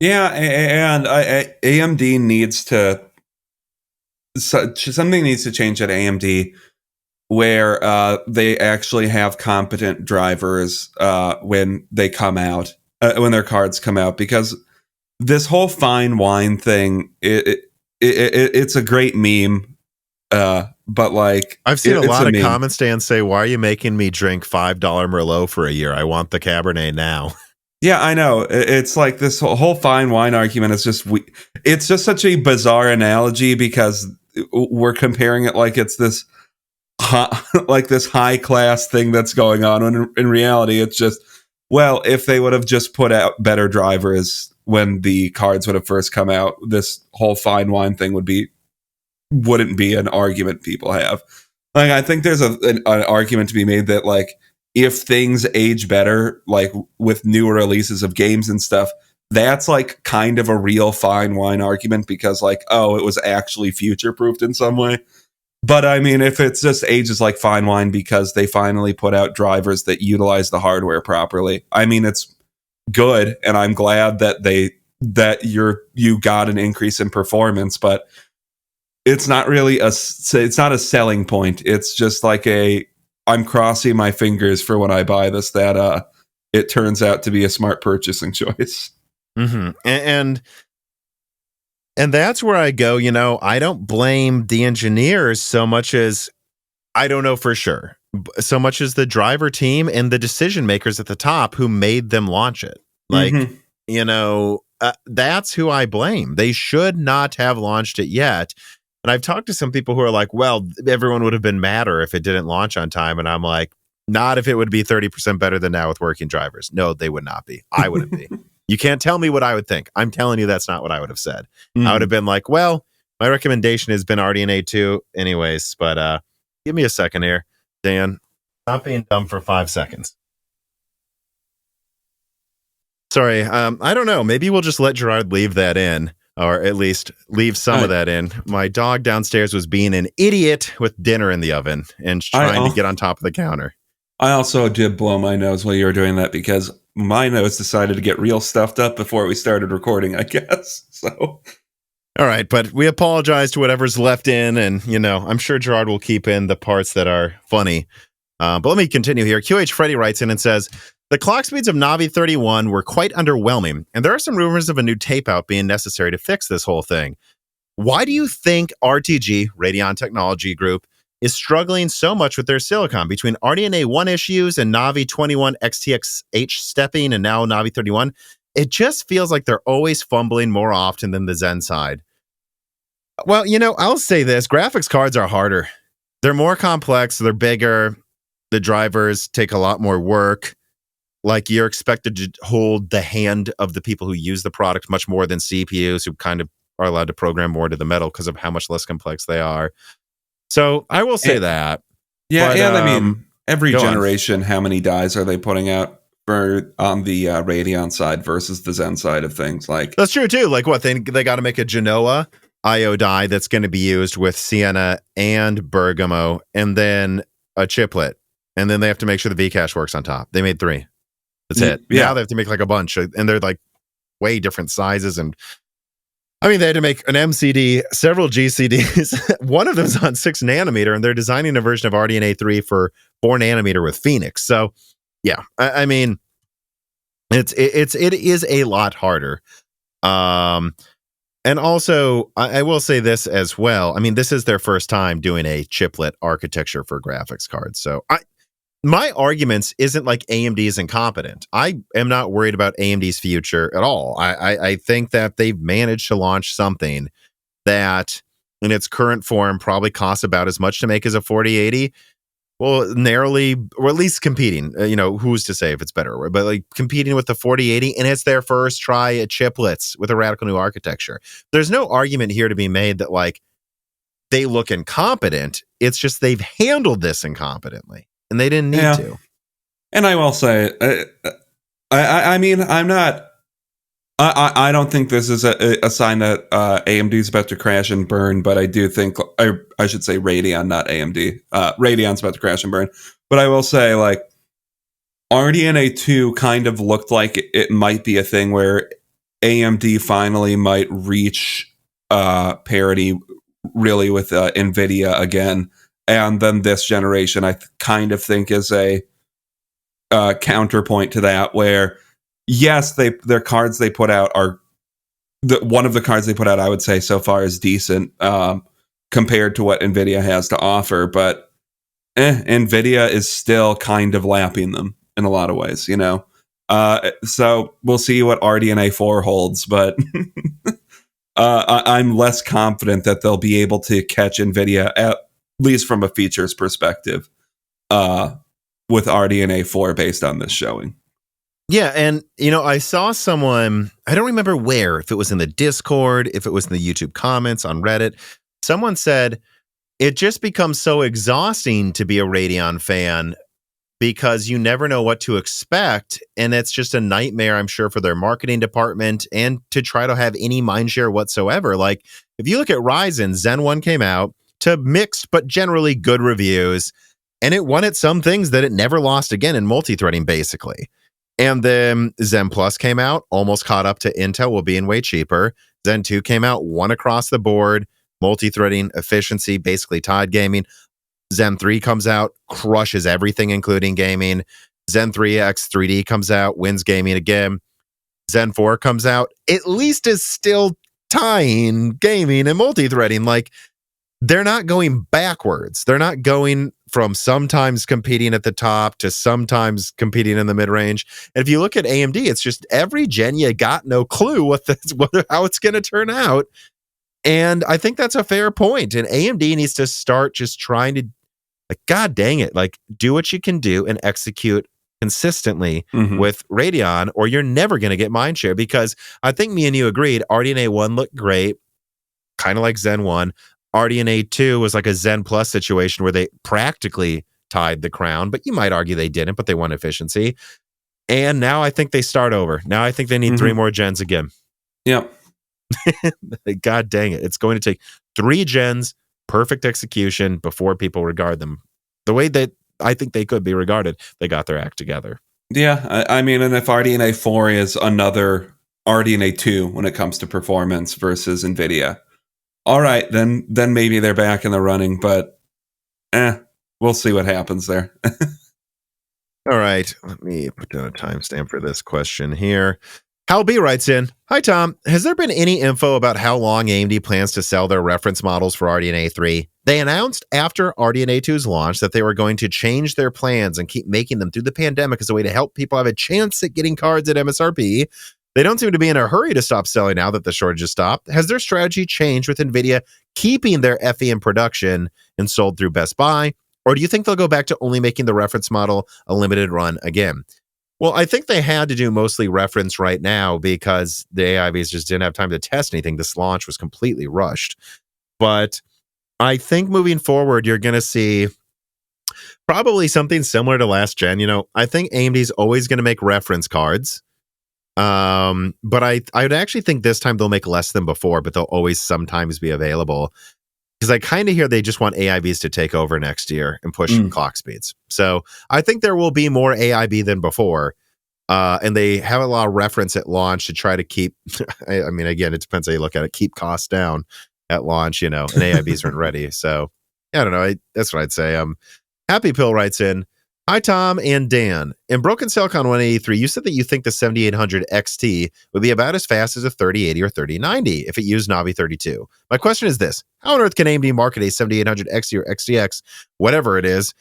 Yeah, and AMD needs to... something needs to change at AMD where they actually have competent drivers when they come out, when their cards come out, because this whole fine wine thing, it's a great meme, but like I've seen a lot of comments, Dan, say, "Why are you making me drink $5 Merlot for a year? I want the Cabernet now." Yeah, I know. It's like this whole fine wine argument is just it's just such a bizarre analogy because we're comparing it like it's this like this high class thing that's going on when in reality it's just, well, if they would have just put out better drivers when the cards would have first come out, this whole fine wine thing wouldn't be an argument people have. Like I think there's an argument to be made that like if things age better, like with newer releases of games and stuff, that's like kind of a real fine wine argument because like, oh, it was actually future proofed in some way. But I mean, if it's just ages like fine wine because they finally put out drivers that utilize the hardware properly, I mean, it's good, and I'm glad that you got an increase in performance. But it's not really it's not a selling point. It's just like I'm crossing my fingers for when I buy this that it turns out to be a smart purchasing choice. Mm-hmm. And that's where I go, you know, I don't blame the engineers so much as, I don't know for sure, so much as the driver team and the decision makers at the top who made them launch it. Like, you know, that's who I blame. They should not have launched it yet. And I've talked to some people who are like, well, everyone would have been madder if it didn't launch on time. And I'm like, not if it would be 30% better than now with working drivers. No, they would not be. I wouldn't be. You can't tell me what I would think. I'm telling you that's not what I would have said. I would have been like, well, my recommendation has been RDNA 2 anyways, but give me a second here, Dan. Stop being dumb for 5 seconds. Sorry, I don't know. Maybe we'll just let Gerard leave that in, or at least leave some of that in. My dog downstairs was being an idiot with dinner in the oven and trying to get on top of the counter. I also did blow my nose while you were doing that because my nose decided to get real stuffed up before we started recording, I guess. So, all right, but we apologize to whatever's left in, and you know, I'm sure Gerard will keep in the parts that are funny. But let me continue here. QH Freddy writes in and says, the clock speeds of Navi 31 were quite underwhelming, and there are some rumors of a new tape out being necessary to fix this whole thing. Why do you think RTG, Radeon Technology Group, is struggling so much with their silicon between RDNA 1 issues and Navi 21 XTXH stepping and now Navi 31? It just feels like they're always fumbling more often than the Zen side. Well, I'll say this. Graphics cards are harder. They're more complex. They're bigger. The drivers take a lot more work. Like, you're expected to hold the hand of the people who use the product much more than CPUs, who kind of are allowed to program more to the metal because of how much less complex they are. So I will say that. Yeah, but, and I mean, every go on. generation, how many dies are they putting out on the Radeon side versus the Zen side of things? Like, that's true too. Like, what, they got to make a Genoa IO die that's going to be used with Sienna and Bergamo, and then a chiplet, and then they have to make sure the Vcache works on top. They made 3. That's it. Yeah. Now they have to make like a bunch, and they're like way different sizes. And I mean, they had to make an MCD, several GCDs. One of them's on 6 nanometer, and they're designing a version of RDNA 3 for 4 nanometer with Phoenix. So, yeah, I mean, it is a lot harder. And also, I will say this as well. I mean, this is their first time doing a chiplet architecture for graphics cards. So, my arguments isn't like AMD is incompetent. I am not worried about AMD's future at all. I think that they've managed to launch something that in its current form probably costs about as much to make as a 4080. Well, narrowly, or at least competing, who's to say if it's better, but like competing with the 4080, and it's their first try at chiplets with a radical new architecture. There's no argument here to be made that like they look incompetent. It's just they've handled this incompetently. And they didn't need to. And I will say, I mean, I'm not. I don't think this is a sign that AMD is about to crash and burn. But I do think I should say Radeon, not AMD. Radeon's about to crash and burn. But I will say, like, RDNA 2 kind of looked like it might be a thing where AMD finally might reach parity really with Nvidia again. And then this generation, I kind of think, is a counterpoint to that, where, yes, their cards they put out are one of the cards they put out, I would say, so far is decent compared to what Nvidia has to offer. But Nvidia is still kind of lapping them in a lot of ways, So we'll see what RDNA 4 holds, but I'm less confident that they'll be able to catch Nvidia at least from a features perspective, with RDNA 4 based on this showing. Yeah, and, I saw someone, I don't remember where, if it was in the Discord, if it was in the YouTube comments on Reddit, someone said, it just becomes so exhausting to be a Radeon fan because you never know what to expect, and it's just a nightmare, I'm sure, for their marketing department and to try to have any mindshare whatsoever. Like, if you look at Ryzen, Zen 1 came out, to mixed but generally good reviews, and it won at some things that it never lost again in multi-threading, basically. And then Zen Plus came out, almost caught up to Intel while being way cheaper. Zen 2 came out, won across the board, multi-threading, efficiency, basically tied gaming. Zen 3 comes out, crushes everything, including gaming. Zen 3 X3D comes out, wins gaming again. Zen 4 comes out, at least is still tying gaming and multi-threading. Like, they're not going backwards. They're not going from sometimes competing at the top to sometimes competing in the mid-range. And if you look at AMD, it's just every gen you got no clue how it's going to turn out. And I think that's a fair point. And AMD needs to start just trying to, like, God dang it, like, do what you can do and execute consistently with Radeon, or you're never going to get mindshare. Because I think me and you agreed, RDNA 1 looked great, kind of like Zen 1. RDNA 2 was like a Zen Plus situation where they practically tied the crown, but you might argue they didn't, but they won efficiency. And now I think they start over. Now I think they need 3 more gens again. Yep. God dang it. It's going to take 3 gens, perfect execution before people regard them the way that I think they could be regarded. They got their act together. Yeah. I mean, and if RDNA 4 is another RDNA 2 when it comes to performance versus Nvidia, all right, then maybe they're back in the running, but we'll see what happens there. All right, let me put down a timestamp for this question here. Hal B writes in, "Hi Tom, has there been any info about how long AMD plans to sell their reference models for RDNA 3? They announced after RDNA 2's launch that they were going to change their plans and keep making them through the pandemic as a way to help people have a chance at getting cards at MSRP. They don't seem to be in a hurry to stop selling now that the shortage has stopped. Has their strategy changed with Nvidia keeping their FE in production and sold through Best Buy? Or do you think they'll go back to only making the reference model a limited run again?" Well, I think they had to do mostly reference right now because the AIVs just didn't have time to test anything. This launch was completely rushed. But I think moving forward, you're going to see probably something similar to last gen. I think AMD's always going to make reference cards. But I would actually think this time they'll make less than before, but they'll always sometimes be available. Because I kind of hear they just want AIVs to take over next year and push clock speeds. So I think there will be more AIB than before. And they have a lot of reference at launch to try to keep, I mean, again, it depends how you look at it, keep costs down at launch, and AIBs aren't ready. So I don't know. That's what I'd say. Happy Pill writes in, "Hi, Tom and Dan. In Broken Silicon 183, you said that you think the 7800 XT would be about as fast as a 3080 or 3090 if it used Navi 32. My question is this. How on earth can AMD market a 7800 XT or XTX, whatever it is,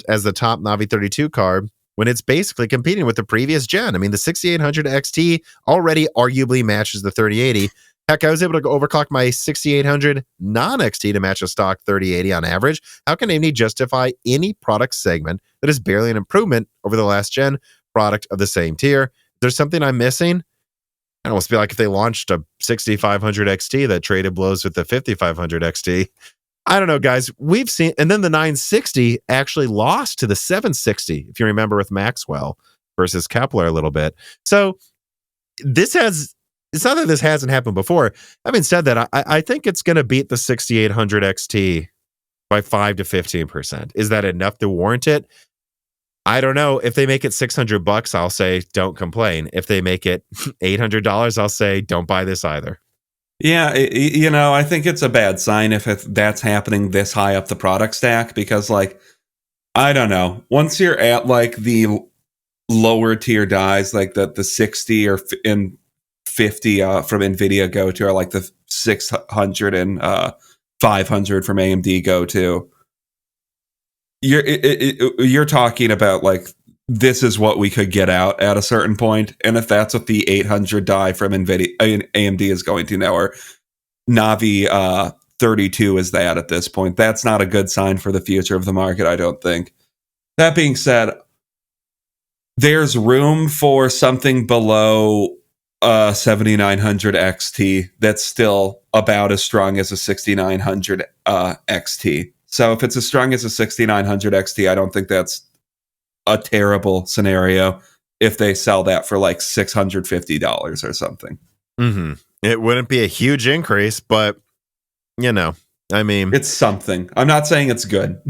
as the top Navi 32 card when it's basically competing with the previous gen? I mean, the 6800 XT already arguably matches the 3080. Heck, I was able to overclock my 6800 non-XT to match a stock 3080 on average. How can AMD justify any product segment that is barely an improvement over the last gen product of the same tier? There's something I'm missing. It almost be like if they launched a 6500 XT that traded blows with the 5500 XT. I don't know, guys. We've seen, and then the 960 actually lost to the 760, if you remember, with Maxwell versus Kepler a little bit. So it's not that this hasn't happened before. Having said that, I think it's going to beat the 6800 XT by 5 to 15%. Is that enough to warrant it? I don't know. If they make it $600, I'll say don't complain. If they make it $800, I'll say don't buy this either. Yeah, I think it's a bad sign if that's happening this high up the product stack because, I don't know. Once you're at the lower tier dies, like the 60 or in 50 from Nvidia go to, or the 600 and 500 from AMD go to. You're talking about this is what we could get out at a certain point, and if that's what the 800 die from AMD is going to now, or Navi 32 is that at this point, that's not a good sign for the future of the market, I don't think. That being said, there's room for something below 7900 XT that's still about as strong as a 6900 XT. So if it's as strong as a 6900 XT, I don't think that's a terrible scenario if they sell that for $650 or something. Mm-hmm. It wouldn't be a huge increase, but I mean, it's something. I'm not saying it's good.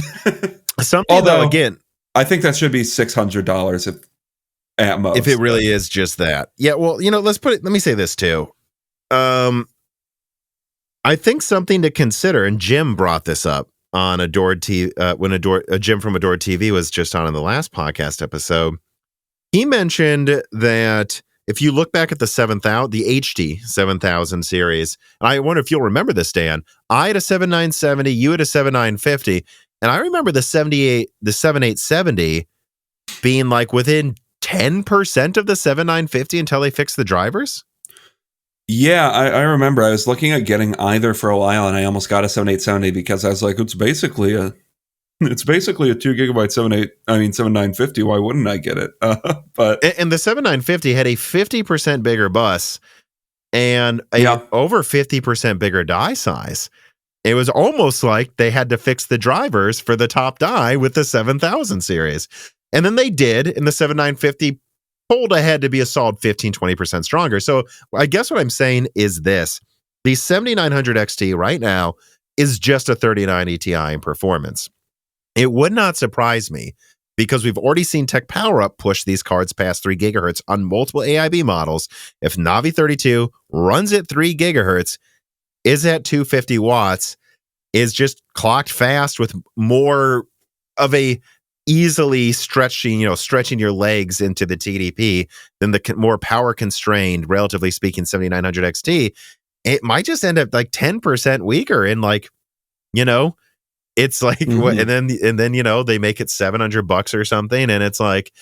Something, although, again, I think that should be $600 at most. If it really is just that. Yeah, well, let me say this too. I think something to consider, and Jim brought this up on Adored TV when Jim from Adored TV was just on in the last podcast episode. He mentioned that if you look back at the HD 7000 series, and I wonder if you'll remember this, Dan. I had a 7970, you had a 7950, and I remember the 7870 being within 10% of the 7950 until they fixed the drivers. Yeah, I remember. I was looking at getting either for a while, and I almost got a 7870 because I was like, it's basically a 2 gigabyte 7950. Why wouldn't I get it? But and the 7950 had a 50% bigger bus and over 50% bigger die size. It was almost like they had to fix the drivers for the top die with the 7000 series. And then they did, and the 7950 pulled ahead to be a solid 15-20% stronger. So I guess what I'm saying is this. The 7900 XT right now is just a 3090 Ti in performance. It would not surprise me because we've already seen Tech PowerUp push these cards past 3 gigahertz on multiple AIB models. If Navi 32 runs at 3 gigahertz, is at 250 watts, is just clocked fast with more of a easily stretching your legs into the TDP than the more power constrained, relatively speaking, 7900 XT. It might just end up like 10% weaker, and like, it's like, and then they make it $700 or something, and it's like,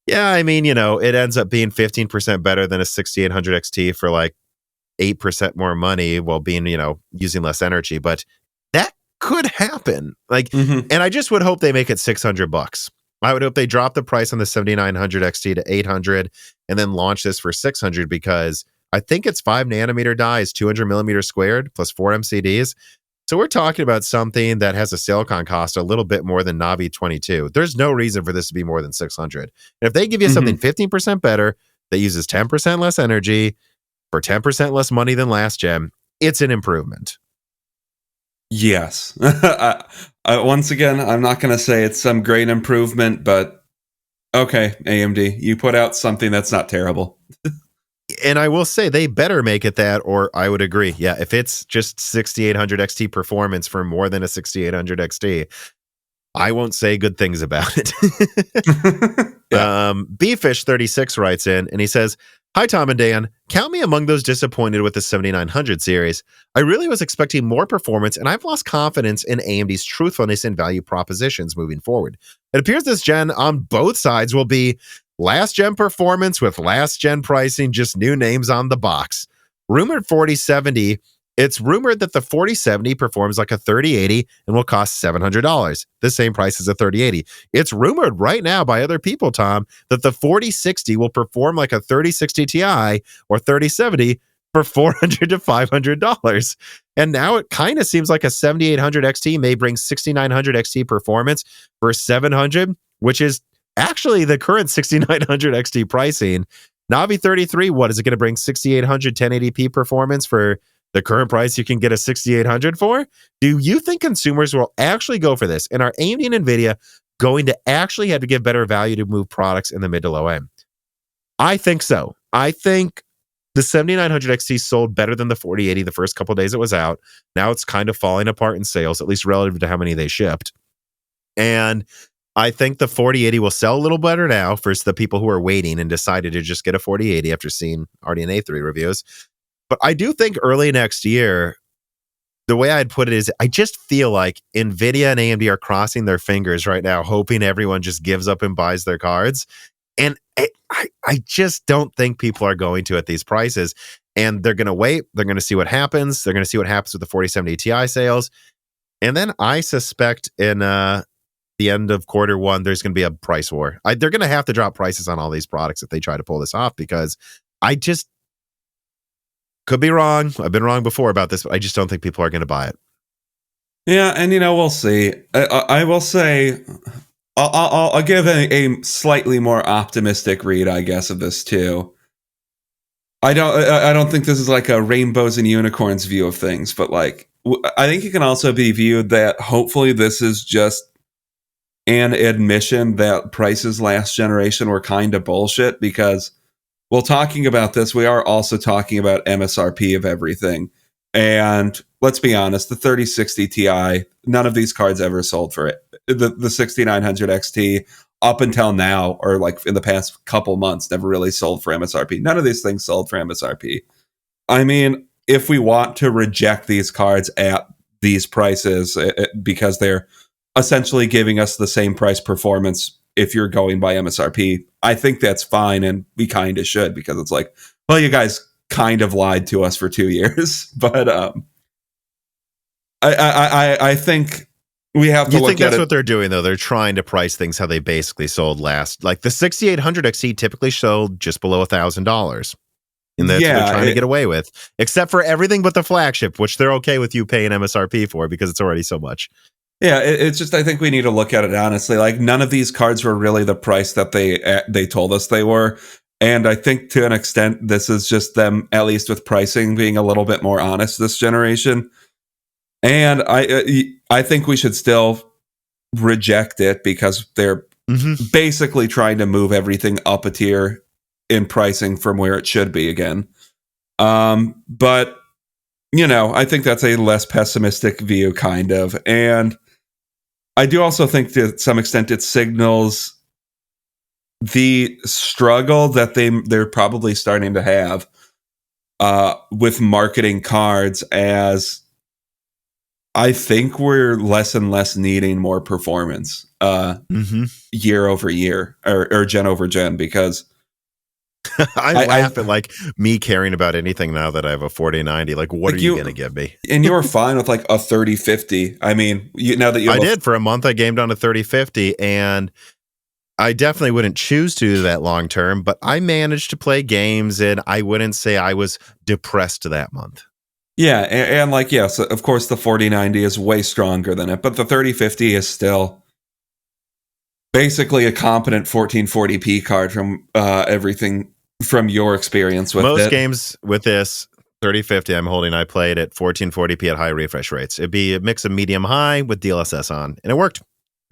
yeah, I mean, it ends up being 15% better than a 6800 XT for like 8% more money while being, using less energy. But that could happen. Like, and I just would hope they make it $600. I would hope they drop the price on the 7900 XT to 800 and then launch this for 600, because I think it's 5 nanometer die is 200 millimeters squared plus 4 MCDs. So we're talking about something that has a silicon cost a little bit more than Navi 22. There's no reason for this to be more than 600. And if they give you something 15% better that uses 10% less energy for 10% less money than last gen, it's an improvement. Yes. Once again, I'm not going to say it's some great improvement, but okay, AMD, you put out something that's not terrible. And I will say they better make it that, or I would agree. Yeah, if it's just 6800 XT performance for more than a 6800 XT, I won't say good things about it. Bfish36 writes in and he says, "Hi, Tom and Dan. Count me among those disappointed with the 7900 series. I really was expecting more performance, and I've lost confidence in AMD's truthfulness and value propositions moving forward. It appears this gen on both sides will be last gen performance with last gen pricing, just new names on the box. Rumored 4070. It's rumored that the 4070 performs like a 3080 and will cost $700, the same price as a 3080. It's rumored right now by other people, Tom, that the 4060 will perform like a 3060 Ti or 3070 for $400 to $500. And now it kind of seems like a 7800 XT may bring 6900 XT performance for $700, which is actually the current 6900 XT pricing. Navi 33, what is it going to bring? 6800 1080p performance for the current price you can get a 6800 for? Do you think consumers will actually go for this? And are AMD and Nvidia going to actually have to give better value to move products in the mid to low end? I think so. I think the 7900 XT sold better than the 4080 the first couple of days it was out. Now it's kind of falling apart in sales, at least relative to how many they shipped. And I think the 4080 will sell a little better now for the people who are waiting and decided to just get a 4080 after seeing RDNA 3 reviews. But I do think early next year, the way I'd put it is I just feel like Nvidia and AMD are crossing their fingers right now, hoping everyone just gives up and buys their cards. And I just don't think people are going to at these prices. And they're going to wait. They're going to see what happens. They're going to see what happens with the 4070 Ti sales. And then I suspect in the end of quarter one, there's going to be a price war. They're going to have to drop prices on all these products if they try to pull this off, because I just could be wrong. I've been wrong before about this, but I just don't think people are going to buy it. Yeah, and we'll see. I will say, I'll give a slightly more optimistic read, I guess, of this too. I don't think this is like a rainbows and unicorns view of things, but like I think it can also be viewed that hopefully this is just an admission that prices last generation were kind of bullshit, because while talking about this, we are also talking about MSRP of everything. And let's be honest, the 3060 Ti, none of these cards ever sold for it. The 6900 XT up until now, or like in the past couple months, never really sold for MSRP. None of these things sold for MSRP. I mean, if we want to reject these cards at these prices because they're essentially giving us the same price performance if you're going by MSRP, I think that's fine, and we kind of should, because it's like, well, you guys kind of lied to us for 2 years. But I think we have to look at it. You think that's what they're doing, though? They're trying to price things how they basically sold last. Like the 6800 XT typically sold just below $1,000. And that's what they're trying to get away with, except for everything but the flagship, which they're okay with you paying MSRP for because it's already so much. Yeah, it's just, I think we need to look at it honestly. Like, none of these cards were really the price that they told us they were. And I think to an extent, this is just them, at least with pricing, being a little bit more honest this generation. And I think we should still reject it, because they're basically trying to move everything up a tier in pricing from where it should be again. But, I think that's a less pessimistic view, kind of. And I do also think to some extent it signals the struggle that they're probably starting to have with marketing cards, as I think we're less and less needing more performance year over year or gen over gen, because I laugh at like me caring about anything now that I have a 4090. Like, what are you going to give me? And you were fine with like a 3050. I mean, now that you I did for a month. I gamed on a 3050, and I definitely wouldn't choose to do that long term, but I managed to play games, and I wouldn't say I was depressed that month. Yeah, and like, yes, of course the 4090 is way stronger than it, but the 3050 is still basically a competent 1440p card from everything from your experience with most it. Games with this 3050 I'm holding, I played at 1440p at high refresh rates. It'd be a mix of medium high with DLSS on, and it worked.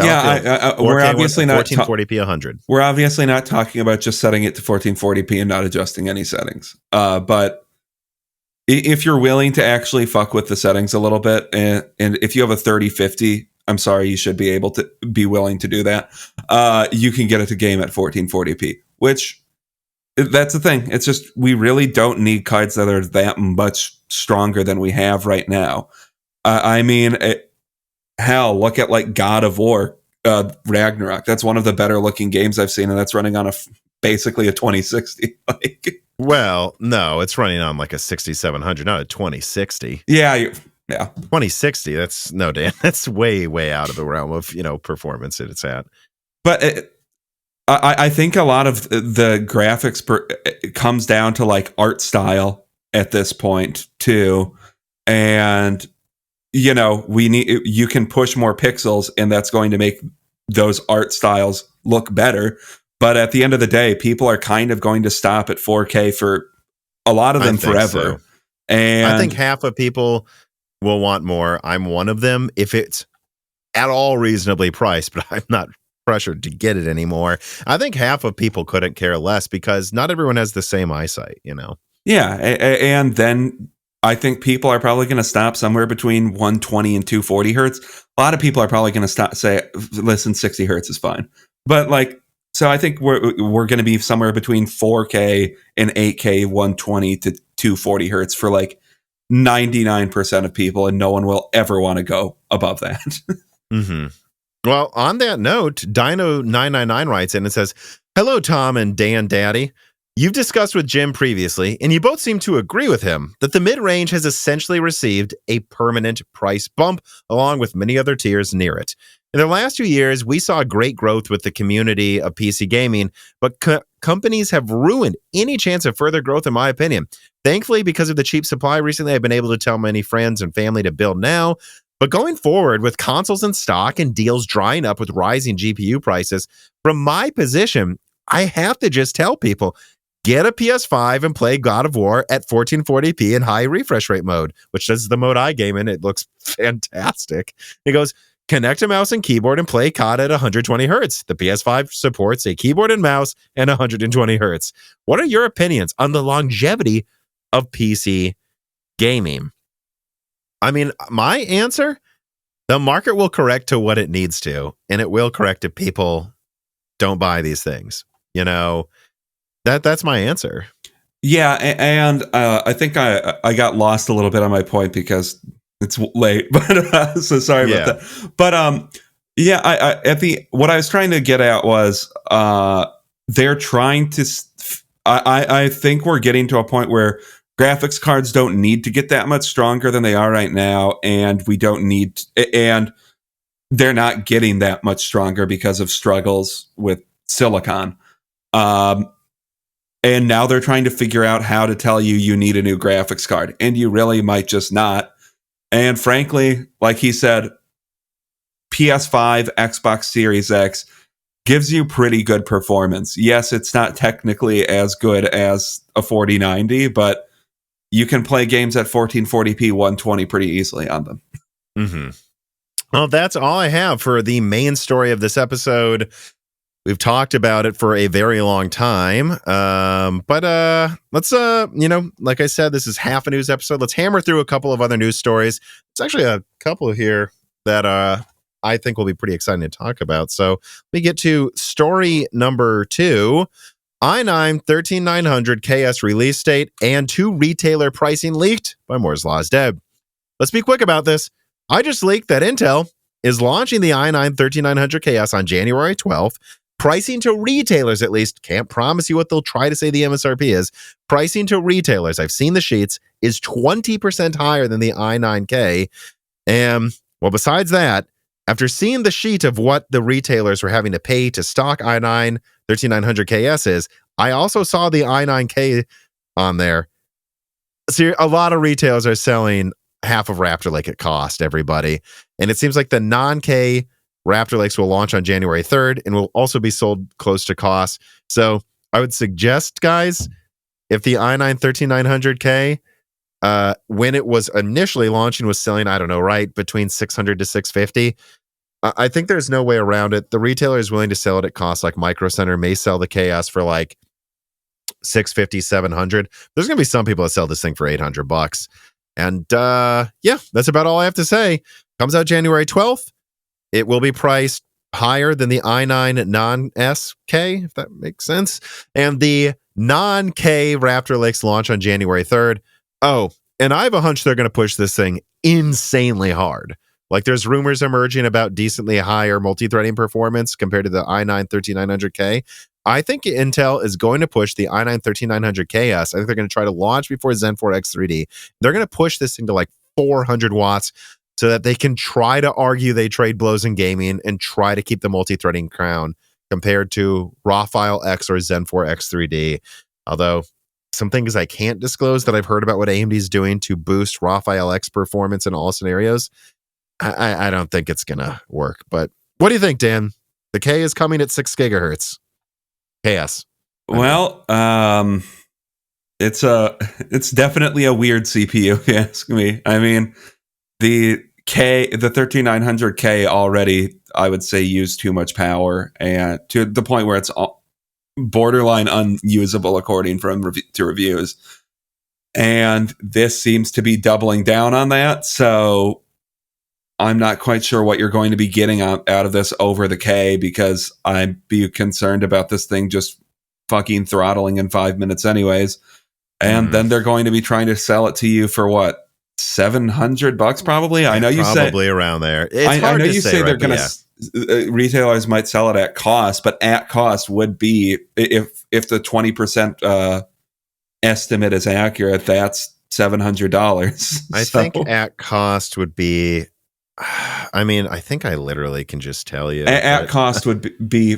We're obviously not 1440p 100. We're obviously not talking about just setting it to 1440p and not adjusting any settings. But if you're willing to actually fuck with the settings a little bit, and if you have a 3050, I'm sorry, you should be able to be willing to do that. You can get it to game at 1440p, which that's the thing. It's just we really don't need cards that are that much stronger than we have right now. I mean, hell, look at like God of War, Ragnarok. That's one of the better looking games I've seen, and that's running on basically a 2060. Well, no, it's running on like a 6700, not a 2060. Yeah. 2060. That's no, Dan. That's way out of the realm of performance that it's at. But I think a lot of the graphics it comes down to like art style at this point too, and you can push more pixels, and that's going to make those art styles look better. But at the end of the day, people are kind of going to stop at 4K for a lot of them forever. So. And I think half of people will want more. I'm one of them. If it's at all reasonably priced, but I'm not pressured to get it anymore. I think half of people couldn't care less, because not everyone has the same eyesight, Yeah. And then I think people are probably going to stop somewhere between 120 and 240 hertz. A lot of people are probably going to say, listen, 60 hertz is fine. But like, so I think we're going to be somewhere between 4K and 8K, 120 to 240 hertz for like 99% of people, and no one will ever want to go above that. Mm-hmm. Well, on that note, Dino999 writes in and says, "Hello, Tom and Dan Daddy. You've discussed with Jim previously, and you both seem to agree with him, that the mid-range has essentially received a permanent price bump, along with many other tiers near it. In the last 2 years, we saw great growth with the community of PC gaming, but companies have ruined any chance of further growth, in my opinion. Thankfully, because of the cheap supply recently, I've been able to tell many friends and family to build now. But going forward, with consoles in stock and deals drying up with rising GPU prices, from my position, I have to just tell people, get a PS5 and play God of War at 1440p in high refresh rate mode," which is the mode I game in. It looks fantastic. He goes, "Connect a mouse and keyboard and play COD at 120 hertz. The PS5 supports a keyboard and mouse and 120 hertz. What are your opinions on the longevity of PC gaming?" I mean, my answer, the market will correct to what it needs to, and it will correct if people don't buy these things. That's my answer. Yeah, and I think I got lost a little bit on my point because it's late, but so sorry about that. But what I was trying to get at was they're trying to. I think we're getting to a point where graphics cards don't need to get that much stronger than they are right now, and we don't need, and they're not getting that much stronger because of struggles with silicon. And now they're trying to figure out how to tell you need a new graphics card, and you really might just not. And frankly, like he said, PS5, Xbox Series X gives you pretty good performance. Yes, it's not technically as good as a 4090, but you can play games at 1440p 120 pretty easily on them. Mm-hmm. Well, that's all I have for the main story of this episode. We've talked about it for a very long time. But let's, like I said, this is half a news episode. Let's hammer through a couple of other news stories. It's actually a couple here that I think will be pretty exciting to talk about. So we get to story number 2. i9-13900KS release date and 2 retailer pricing leaked by Moore's Law's Deb. Let's be quick about this. I just leaked that Intel is launching the i9-13900KS on January 12th. Pricing to retailers, at least, can't promise you what they'll try to say the MSRP is. Pricing to retailers, I've seen the sheets, is 20% higher than the i9K. And, well, besides that, after seeing the sheet of what the retailers were having to pay to stock i9-13900KS is, I also saw the i9K on there. So a lot of retailers are selling half of Raptor Lake at cost, everybody. And it seems like the non-K Raptor Lakes will launch on January 3rd and will also be sold close to cost. So I would suggest, guys, if the i9-13900K, when it was initially launching, was selling, I don't know, right, between $600 to $650, I think there's no way around it. The retailer is willing to sell it at cost. Like Micro Center may sell the KS for like $650, $700. There's going to be some people that sell this thing for $800. And yeah, that's about all I have to say. Comes out January 12th. It will be priced higher than the i9 non-SK, if that makes sense. And the non-K Raptor Lakes launch on January 3rd. Oh, and I have a hunch they're going to push this thing insanely hard. Like there's rumors emerging about decently higher multi-threading performance compared to the i9-13900K. I think Intel is going to push the i9-13900KS. I think they're going to try to launch before Zen 4 X3D. They're going to push this thing to like 400 watts so that they can try to argue they trade blows in gaming and try to keep the multi-threading crown compared to Raphael-X or Zen 4 X3D. Although some things I can't disclose that I've heard about what AMD is doing to boost Raphael-X performance in all scenarios, I don't think it's going to work. But what do you think, Dan? The K is coming at 6 gigahertz. KS. Well, it's definitely a weird CPU, if you ask me. I mean, the 13900K already, I would say, used too much power, and to the point where it's borderline unusable according to reviews. And this seems to be doubling down on that. So I'm not quite sure what you're going to be getting out of this over the K, because I'd be concerned about this thing just fucking throttling in 5 minutes anyways. And then they're going to be trying to sell it to you for what? $700 probably. I know you say probably around there. It's hard I know to you say they're going to retailers might sell it at cost, but at cost would be if the 20% estimate is accurate, that's $700. I think at cost would be. I mean, I think I literally can just tell you. At cost would be.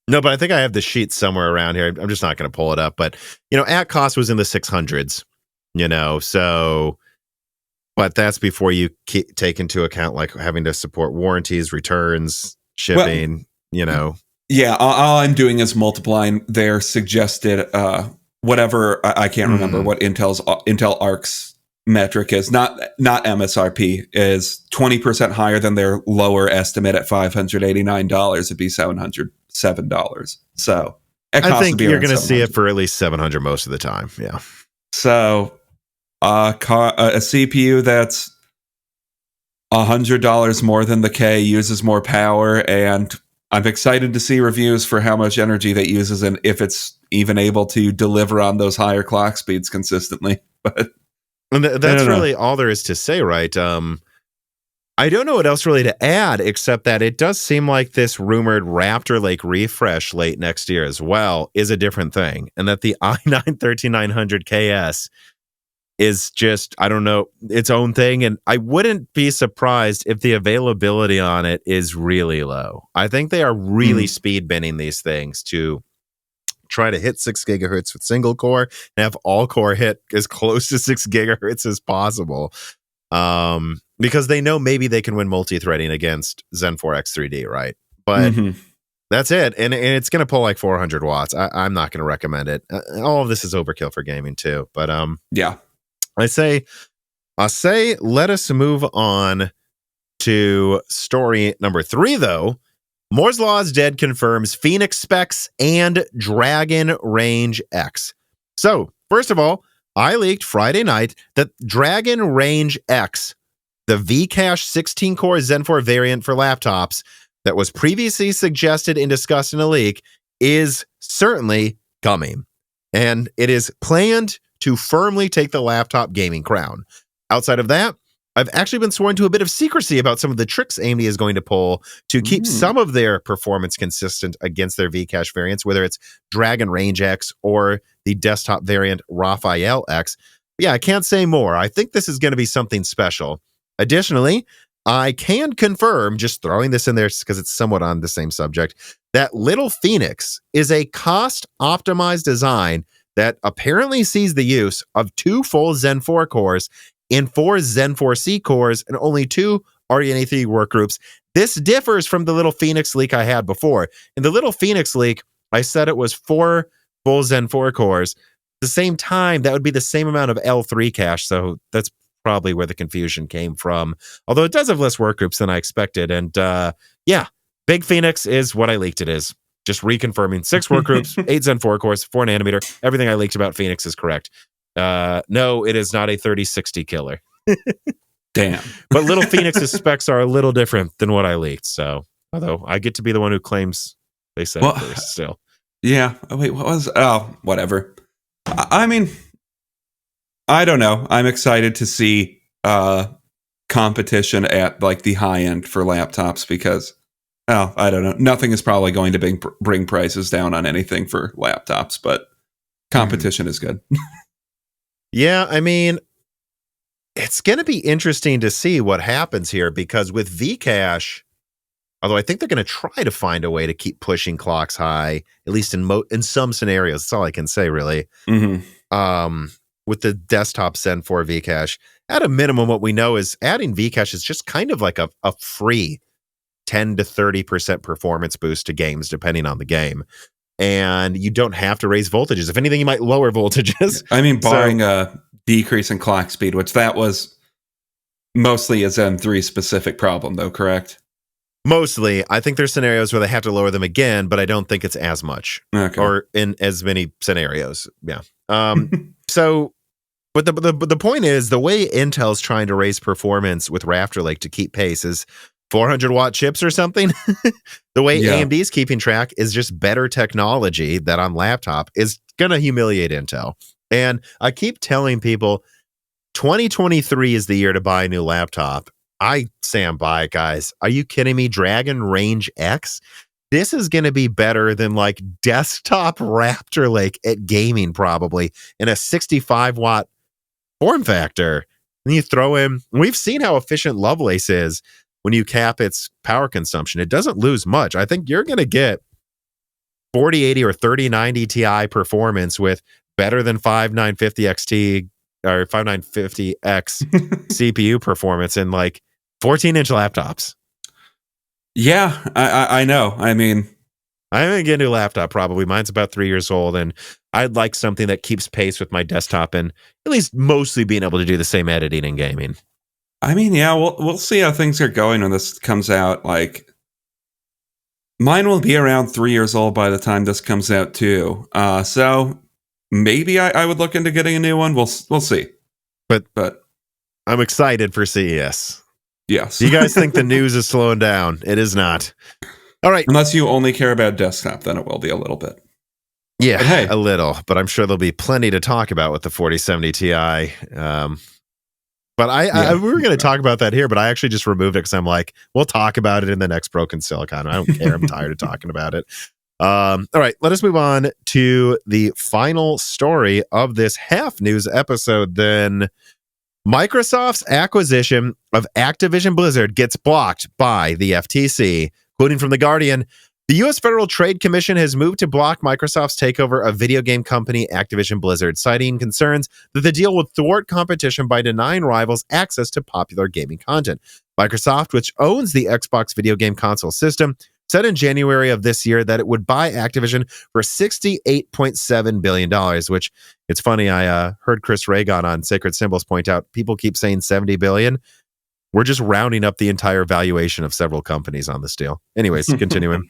No, but I think I have the sheet somewhere around here. I'm just not going to pull it up. But, at cost was in the 600s, so. But that's before you take into account like having to support warranties, returns, shipping, Yeah, all I'm doing is multiplying their suggested whatever. I can't remember what Intel Arc's metric is. Not MSRP, is 20% higher than their lower estimate at $589. It'd be $707. So I think you're going to see it for at least $700 most of the time. Yeah. So. A CPU that's $100 more than the K, uses more power, and I'm excited to see reviews for how much energy that uses and if it's even able to deliver on those higher clock speeds consistently. But that's really all there is to say, right? I don't know what else really to add, except that it does seem like this rumored Raptor Lake refresh late next year as well is a different thing, and that the i9-13900KS is just, I don't know, its own thing. And I wouldn't be surprised if the availability on it is really low. I think they are really speed binning these things to try to hit 6 gigahertz with single core and have all core hit as close to 6 gigahertz as possible. Because they know maybe they can win multi-threading against Zen 4 X3D, right? But that's it. And it's going to pull like 400 watts. I'm not going to recommend it. All of this is overkill for gaming too. But yeah. I say, let us move on to story number 3, though. Moore's Law is Dead confirms Phoenix specs and Dragon Range X. So, first of all, I leaked Friday night that Dragon Range X the Vcache 16-core Zen 4 variant for laptops that was previously suggested and discussed in a leak is certainly coming. And it is planned to firmly take the laptop gaming crown. Outside of that, I've actually been sworn to a bit of secrecy about some of the tricks AMD is going to pull to keep some of their performance consistent against their Vcache variants, whether it's Dragon Range X or the desktop variant Raphael-X. Yeah, I can't say more. I think this is going to be something special. Additionally, I can confirm, just throwing this in there because it's somewhat on the same subject, that Little Phoenix is a cost-optimized design that apparently sees the use of 2 full Zen 4 cores in 4 Zen 4C cores and only 2 RDNA 3 workgroups. This differs from the Little Phoenix leak I had before. In the Little Phoenix leak, I said it was 4 full Zen 4 cores. At the same time, that would be the same amount of L3 cache, so that's probably where the confusion came from. Although it does have less workgroups than I expected. And yeah, Big Phoenix is what I leaked it is. Just reconfirming 6 workgroups, 8 Zen 4 cores, 4 nanometer. Everything I leaked about Phoenix is correct. No, it is not a 3060 killer. Damn. But Little Phoenix's specs are a little different than what I leaked. So, although I get to be the one who claims they said it first still. Yeah. Oh, wait, what was... Oh, whatever. I mean, I don't know. I'm excited to see competition at like the high end for laptops because, I don't know. Nothing is probably going to bring prices down on anything for laptops, but competition is good. Yeah, I mean, it's going to be interesting to see what happens here because with Vcache, although I think they're going to try to find a way to keep pushing clocks high, at least in some scenarios. That's all I can say, really. With the desktop Zen 4 Vcache, at a minimum, what we know is adding Vcache is just kind of like a free 10 to 30% performance boost to games, depending on the game. And you don't have to raise voltages. If anything, you might lower voltages. I mean, barring a decrease in clock speed, which that was mostly a Zen 3 specific problem, though, correct? Mostly. I think there's scenarios where they have to lower them again, but I don't think it's as much. Okay. Or in as many scenarios. Yeah. So, but the point is, the way Intel's trying to raise performance with Raptor Lake to keep pace is 400-watt chips or something. The way AMD's keeping track is just better technology that on laptop is going to humiliate Intel. And I keep telling people 2023 is the year to buy a new laptop. I stand by it, guys. Are you kidding me? Dragon Range X? This is going to be better than like desktop Raptor Lake at gaming, probably, in a 65-watt form factor. And you throw in, we've seen how efficient Lovelace is when you cap its power consumption. It doesn't lose much. I think you're going to get 4080 or 3090 Ti performance with better than 5950 XT or 5950X CPU performance in like 14-inch laptops. Yeah, I know. I mean, I'm going to get a new laptop probably. Mine's about 3 years old, and I'd like something that keeps pace with my desktop and at least mostly being able to do the same editing and gaming. I mean, yeah, we'll see how things are going when this comes out. Like, mine will be around 3 years old by the time this comes out too. So maybe I would look into getting a new one. We'll see. But I'm excited for CES. Yes. Do you guys think the news is slowing down? It is not. All right. Unless you only care about desktop, then it will be a little bit. Yeah, hey, a little. But I'm sure there'll be plenty to talk about with the 4070 Ti. But we were going to talk about that here, but I actually just removed it because I'm like, we'll talk about it in the next Broken Silicon. I don't care. I'm tired of talking about it. All right, let us move on to the final story of this half news episode then. Microsoft's acquisition of Activision Blizzard gets blocked by the FTC. Quoting from The Guardian, the U.S. Federal Trade Commission has moved to block Microsoft's takeover of video game company Activision Blizzard, citing concerns that the deal would thwart competition by denying rivals access to popular gaming content. Microsoft, which owns the Xbox video game console system, said in January of this year that it would buy Activision for $68.7 billion, which, it's funny, I heard Chris Ragon on Sacred Symbols point out, people keep saying $70 billion. We're just rounding up the entire valuation of several companies on this deal. Anyways, continuing.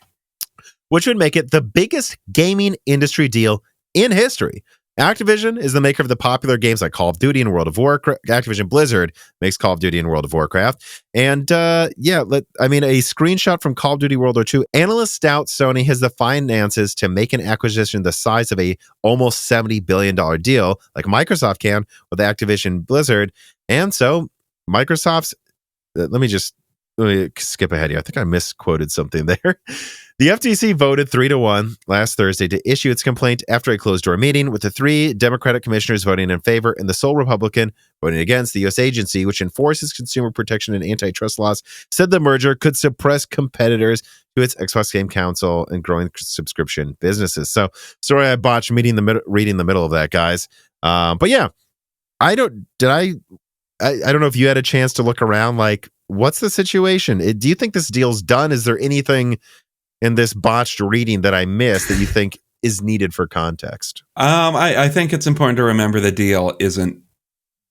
Which would make it the biggest gaming industry deal in history. Activision is the maker of the popular games like Call of Duty and World of Warcraft. Activision Blizzard makes Call of Duty and World of Warcraft. And a screenshot from Call of Duty World War II. Analysts doubt Sony has the finances to make an acquisition the size of a almost $70 billion deal like Microsoft can with Activision Blizzard. And so Microsoft's, let me skip ahead here. I think I misquoted something there. The FTC voted 3-1 last Thursday to issue its complaint after a closed-door meeting, with the 3 Democratic commissioners voting in favor and the sole Republican voting against. The U.S. agency, which enforces consumer protection and antitrust laws, said the merger could suppress competitors to its Xbox Game Console and growing subscription businesses. So, sorry I botched reading the middle of that, guys. But yeah, I don't know if you had a chance to look around. Like, what's the situation? Do you think this deal's done? Is there anything in this botched reading that I missed that you think is needed for context? I think it's important to remember the deal isn't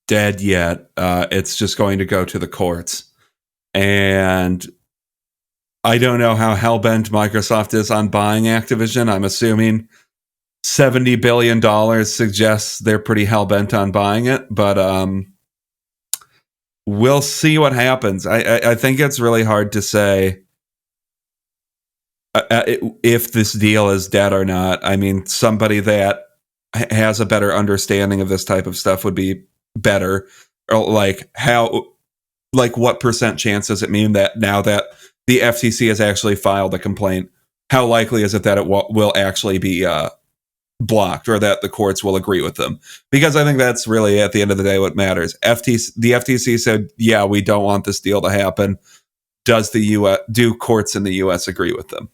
dead yet. It's just going to go to the courts. And I don't know how hellbent Microsoft is on buying Activision. I'm assuming $70 billion suggests they're pretty hellbent on buying it. But we'll see what happens. I think it's really hard to say if this deal is dead or not. I mean, somebody that has a better understanding of this type of stuff would be better. Or what percent chance does it mean that now that the FTC has actually filed a complaint, how likely is it that it will actually be blocked, or that the courts will agree with them? Because I think that's really, at the end of the day, what matters. The FTC said, yeah, we don't want this deal to happen. Do courts in the US agree with them?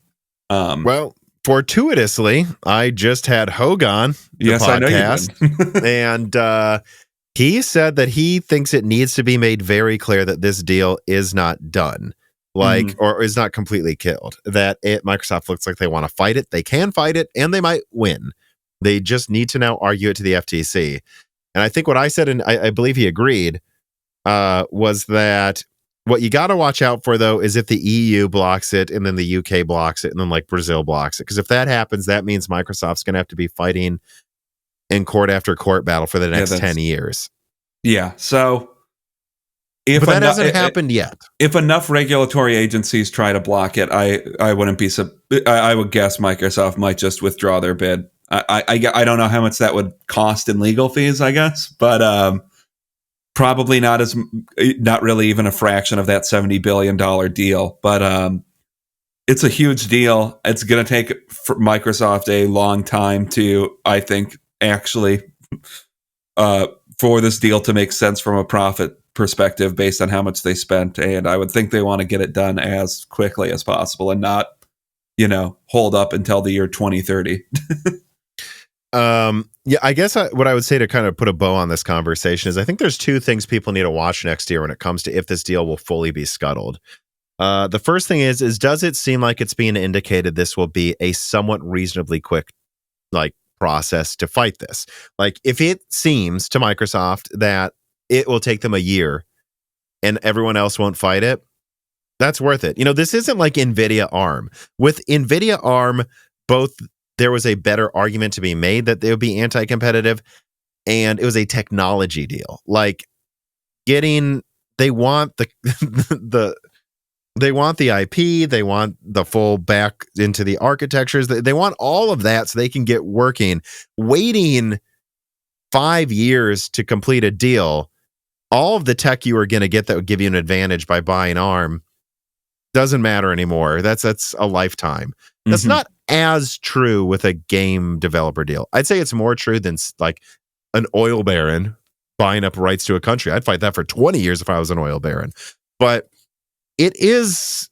Well, fortuitously, I just had Hogan, the podcast, I know you did. and he said that he thinks it needs to be made very clear that this deal is not done, or is not completely killed. That Microsoft looks like they want to fight it. They can fight it, and they might win. They just need to now argue it to the FTC. And I think what I said, and I believe he agreed, was that what you got to watch out for, though, is if the EU blocks it, and then the UK blocks it, and then like Brazil blocks it. Because if that happens, that means Microsoft's going to have to be fighting in court after court battle for the next 10 years. Yeah. So but that hasn't happened yet. If enough regulatory agencies try to block it, I wouldn't be. I would guess Microsoft might just withdraw their bid. I don't know how much that would cost in legal fees, I guess, but probably not really even a fraction of that $70 billion deal. But it's a huge deal. It's going to take Microsoft a long time to, I think, actually for this deal to make sense from a profit perspective based on how much they spent. And I would think they want to get it done as quickly as possible and not, hold up until the year 2030. Yeah, I guess what I would say to kind of put a bow on this conversation is I think there's 2 things people need to watch next year when it comes to if this deal will fully be scuttled. The first thing is does it seem like it's being indicated this will be a somewhat reasonably quick process to fight this? Like, if it seems to Microsoft that it will take them a year and everyone else won't fight it, that's worth it. This isn't like Nvidia ARM. With Nvidia ARM, there was a better argument to be made that they would be anti-competitive, and it was a technology deal. Like, they want they want the IP, they want the full back into the architectures, they want all of that so they can get working. Waiting 5 years to complete a deal, all of the tech you were going to get that would give you an advantage by buying ARM doesn't matter anymore. That's a lifetime. That's not as true with a game developer deal. I'd say it's more true than like an oil baron buying up rights to a country. I'd fight that for 20 years if I was an oil baron. But it's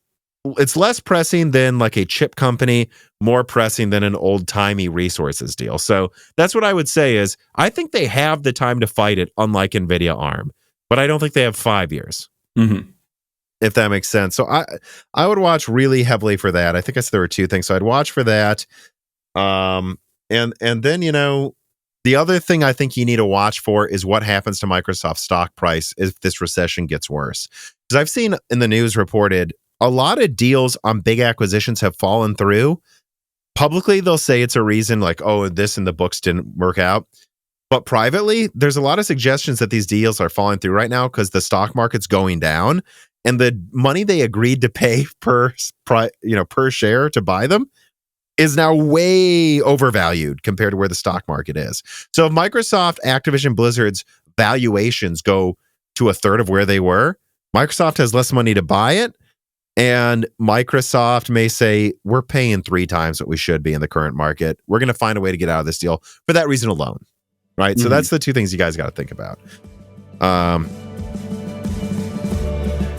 less pressing than like a chip company, more pressing than an old-timey resources deal. So that's what I would say is I think they have the time to fight it, unlike Nvidia ARM. But I don't think they have 5 years. If that makes sense. So I would watch really heavily for that. I think I said there were 2 things. So I'd watch for that. And then, the other thing I think you need to watch for is what happens to Microsoft's stock price if this recession gets worse. Because I've seen in the news reported a lot of deals on big acquisitions have fallen through. Publicly, they'll say it's a reason like, oh, this in the books didn't work out. But privately, there's a lot of suggestions that these deals are falling through right now because the stock market's going down, and the money they agreed to pay per share to buy them is now way overvalued compared to where the stock market is. So if Microsoft, Activision, Blizzard's valuations go to a third of where they were, Microsoft has less money to buy it, and Microsoft may say, we're paying 3 times what we should be in the current market. We're going to find a way to get out of this deal for that reason alone, right? So that's the two things you guys got to think about.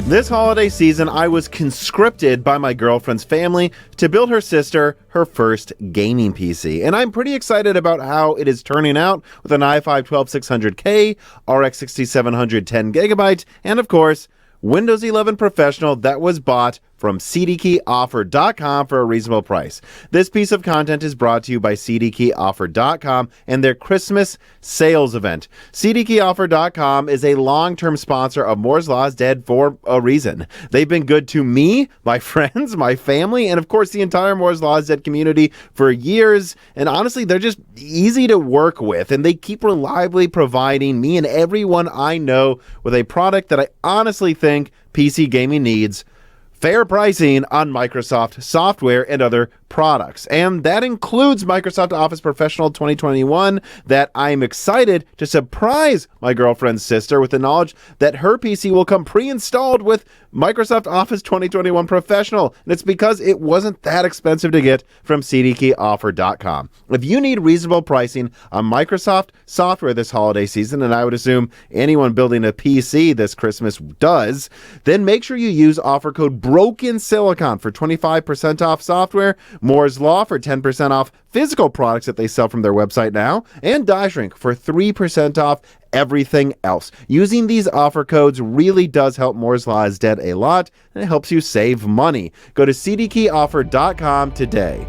This holiday season, I was conscripted by my girlfriend's family to build her sister her first gaming PC. And I'm pretty excited about how it is turning out with an i5-12600K, RX 6700 10GB, and of course, Windows 11 Professional that was bought from cdkeyoffer.com for a reasonable price. This piece of content is brought to you by cdkeyoffer.com and their Christmas sales event. cdkeyoffer.com is a long-term sponsor of Moore's Law is Dead for a reason. They've been good to me, my friends, my family, and of course the entire Moore's Law is Dead community for years. And honestly, they're just easy to work with, and they keep reliably providing me and everyone I know with a product that I honestly think PC gaming needs. Fair pricing on Microsoft software and other products. And that includes Microsoft Office Professional 2021 that I'm excited to surprise my girlfriend's sister with the knowledge that her PC will come pre-installed with Microsoft Office 2021 Professional. And it's because it wasn't that expensive to get from cdkeyoffer.com. If you need reasonable pricing on Microsoft software this holiday season, and I would assume anyone building a PC this Christmas does, then make sure you use offer code BROKENSILICON for 25% off software, Moore's Law for 10% off physical products that they sell from their website now, and Die Shrink for 3% off everything else. Using these offer codes really does help Moore's Law is Dead a lot, and it helps you save money. Go to cdkeyoffer.com today.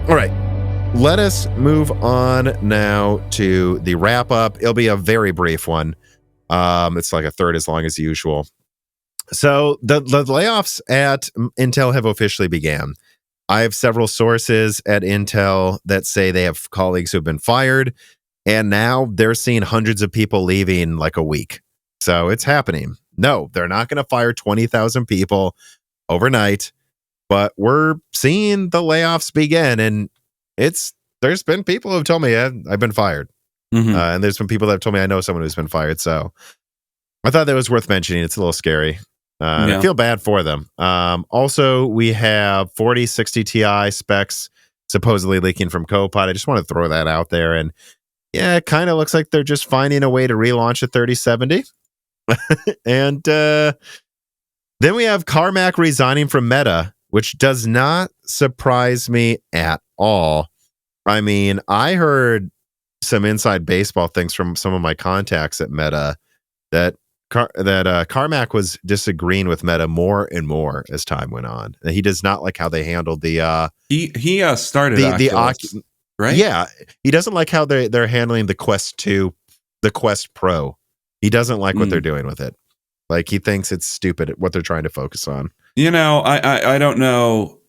All right. Let us move on now to the wrap up. It'll be a very brief one. It's like a third as long as usual. So the layoffs at Intel have officially began. I have several sources at Intel that say they have colleagues who have been fired, and now they're seeing hundreds of people leaving like a week. So it's happening. No, they're not going to fire 20,000 people overnight, but we're seeing the layoffs begin, and there's been people who have told me I've been fired. And there's been people that have told me I know someone who's been fired. So I thought that was worth mentioning. It's a little scary. I feel bad for them. Also, we have 4060 Ti specs supposedly leaking from Copilot. I just want to throw that out there. And yeah, it kind of looks like they're just finding a way to relaunch a 3070. And then we have Carmack resigning from Meta, which does not surprise me at all. I mean, I heard some inside baseball things from some of my contacts at Meta that Carmack was disagreeing with Meta more and more as time went on. And he does not like how they handled the he started Oculus, right? Yeah, he doesn't like how they're handling the Quest 2, the Quest Pro. He doesn't like what they're doing with it. Like, he thinks it's stupid what they're trying to focus on. You know, I don't know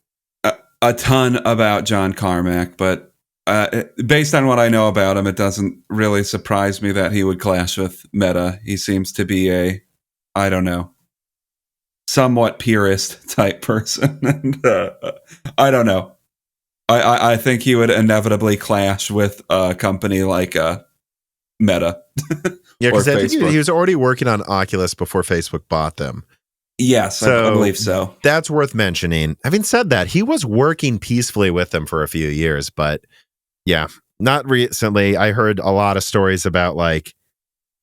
a ton about John Carmack, but based on what I know about him, it doesn't really surprise me that he would clash with Meta. He seems to be I don't know, somewhat purist type person. And I don't know. I think he would inevitably clash with a company like Meta. Yeah, because I think he was already working on Oculus before Facebook bought them. Yes, so I believe so. That's worth mentioning. Having said that, he was working peacefully with them for a few years, but yeah, not recently. I heard a lot of stories about, like,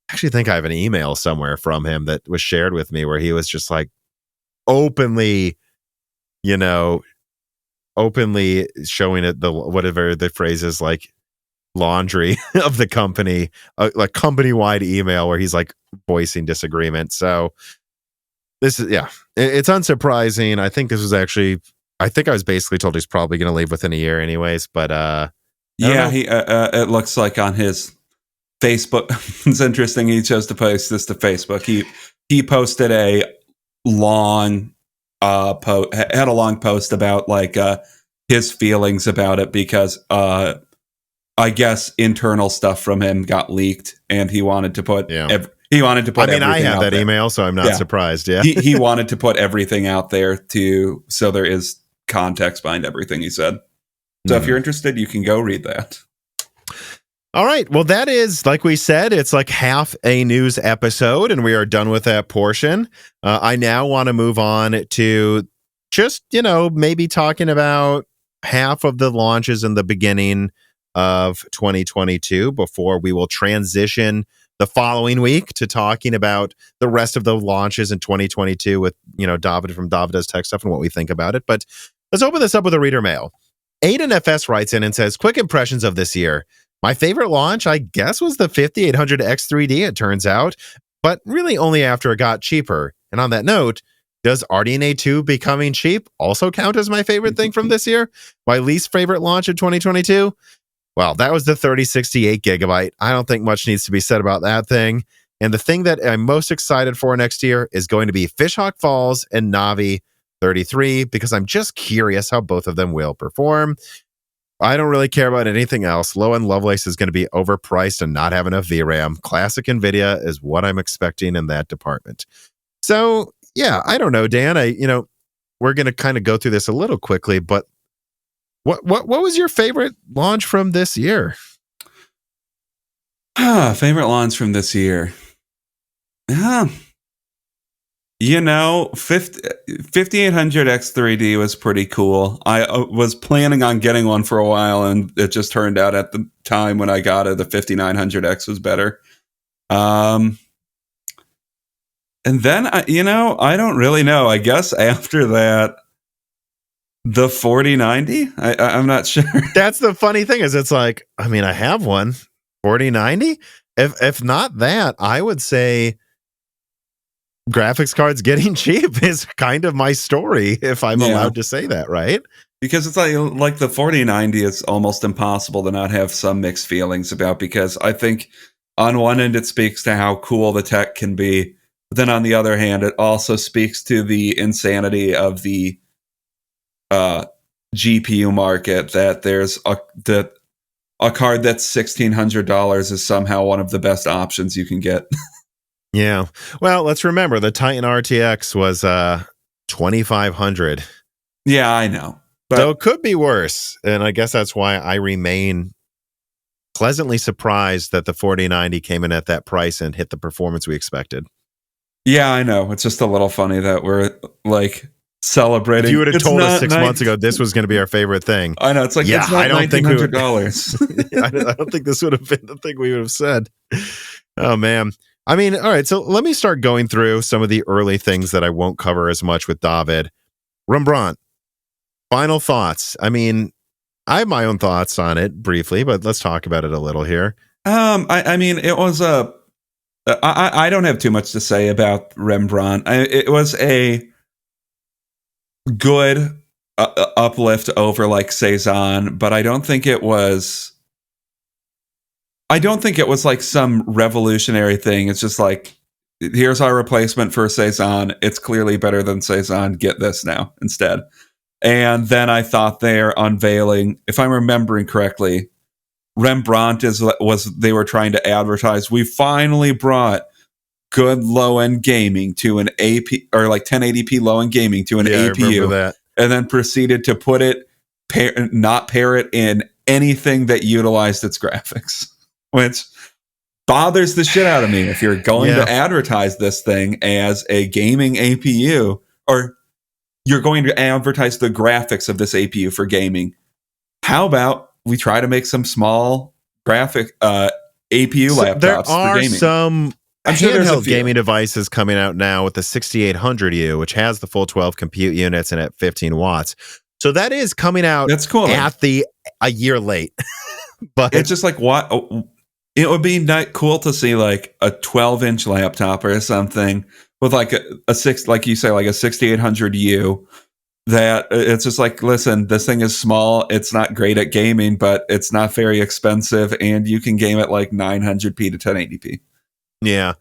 I actually think I have an email somewhere from him that was shared with me where he was just like openly showing it, whatever the phrase is, like laundry of the company, like company-wide email where he's like voicing disagreement. So this is, it's unsurprising. I think I was basically told he's probably going to leave within a year anyways, but yeah, he it looks like on his Facebook, it's interesting he chose to post this to Facebook. He posted a long had a long post about like his feelings about it, because I guess internal stuff from him got leaked, and he wanted to put I have that email, so I'm not surprised. Yeah, he wanted to put everything out there so there is context behind everything he said. So if you're interested, you can go read that. All right. Well, that is, like we said, it's like half a news episode, and we are done with that portion. I now want to move on to just, maybe talking about half of the launches in the beginning of 2022 before we will transition the following week to talking about the rest of the launches in 2022 with, David from David Does Tech Stuff and what we think about it. But let's open this up with a reader mail. Aiden FS writes in and says, quick impressions of this year. My favorite launch, I guess, was the 5800X3D, it turns out, but really only after it got cheaper. And on that note, does RDNA 2 becoming cheap also count as my favorite thing from this year? My least favorite launch of 2022? Well, that was the 3068 gigabyte. I don't think much needs to be said about that thing. And the thing that I'm most excited for next year is going to be Fishhawk Falls and Navi 33, because I'm just curious how both of them will perform. I don't really care about anything else. Low-end Lovelace is going to be overpriced and not have enough VRAM. Classic Nvidia is what I'm expecting in that department. So, yeah, I don't know, Dan. We're going to kind of go through this a little quickly, but what was your favorite launch from this year? Favorite launch from this year? 5800X3D was pretty cool. I was planning on getting one for a while, and it just turned out at the time when I got it, the 5900X was better. And then, I don't really know. I guess after that, the 4090? I'm not sure. That's the funny thing is it's like, I have one, 4090. If not that, I would say graphics cards getting cheap is kind of my story, if I'm allowed to say that, right? Because it's like the 4090 is almost impossible to not have some mixed feelings about, because I think on one end it speaks to how cool the tech can be, but then on the other hand it also speaks to the insanity of the GPU market, that there's a card that's $1,600 is somehow one of the best options you can get. Yeah. Well, let's remember the Titan RTX was $2,500. Yeah, I know. But so it could be worse. And I guess that's why I remain pleasantly surprised that the 4090 came in at that price and hit the performance we expected. Yeah, I know. It's just a little funny that we're like celebrating. If you would have told us 6 months ago this was going to be our favorite thing. I know. It's like, it's not $1,900. I don't think this would have been the thing we would have said. Oh, man. All right, so let me start going through some of the early things that I won't cover as much with David. Rembrandt, final thoughts. I have my own thoughts on it briefly, but let's talk about it a little here. It was I don't have too much to say about Rembrandt. It was a good uplift over like Cezanne, but I don't think it was like some revolutionary thing. It's just like, here's our replacement for Cezanne. It's clearly better than Cezanne. Get this now instead. And then I thought they're unveiling, if I'm remembering correctly, Rembrandt they were trying to advertise, we finally brought good low-end gaming to an AP, or like 1080p low-end gaming to an APU, and then proceeded to put it, not pair it in anything that utilized its graphics, which bothers the shit out of me. If you're going to advertise this thing as a gaming APU, or you're going to advertise the graphics of this APU for gaming, how about we try to make some small graphic APU laptops for gaming? There are some handheld gaming devices coming out now with the 6800U, which has the full 12 compute units and at 15 watts. So that is coming out. That's cool. A year late. But it's just like, what? It would be cool to see like a 12-inch laptop or something with like a 6800U. That it's just like, listen, this thing is small. It's not great at gaming, but it's not very expensive, and you can game at like 900p to 1080p. Yeah.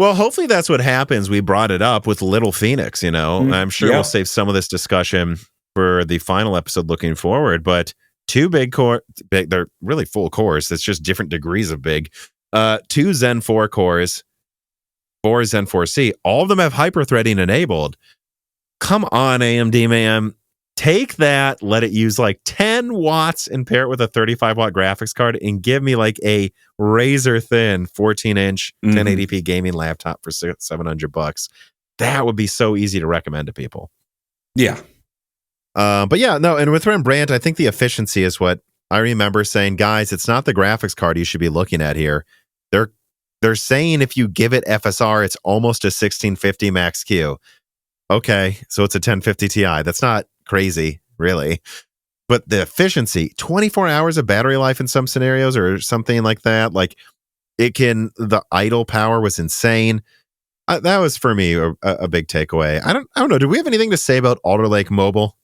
Well, hopefully that's what happens. We brought it up with Little Phoenix, I'm sure we'll save some of this discussion for the final episode looking forward, but 2 big core, they're really full cores. It's just different degrees of big. 2 Zen 4 cores, 4 Zen 4C. All of them have hyperthreading enabled. Come on, AMD, man. Take that, let it use like 10 watts and pair it with a 35 watt graphics card and give me like a razor thin 14-inch 1080p gaming laptop for $700. That would be so easy to recommend to people. Yeah. But yeah, no, and with Rembrandt, I think the efficiency is what I remember saying, guys, it's not the graphics card you should be looking at here. They're saying if you give it FSR, it's almost a 1650 max Q. Okay, so it's a 1050 Ti. That's not crazy, really. But the efficiency, 24 hours of battery life in some scenarios or something like that. Like the idle power was insane. That was for me a big takeaway. I don't know. Do we have anything to say about Alder Lake Mobile?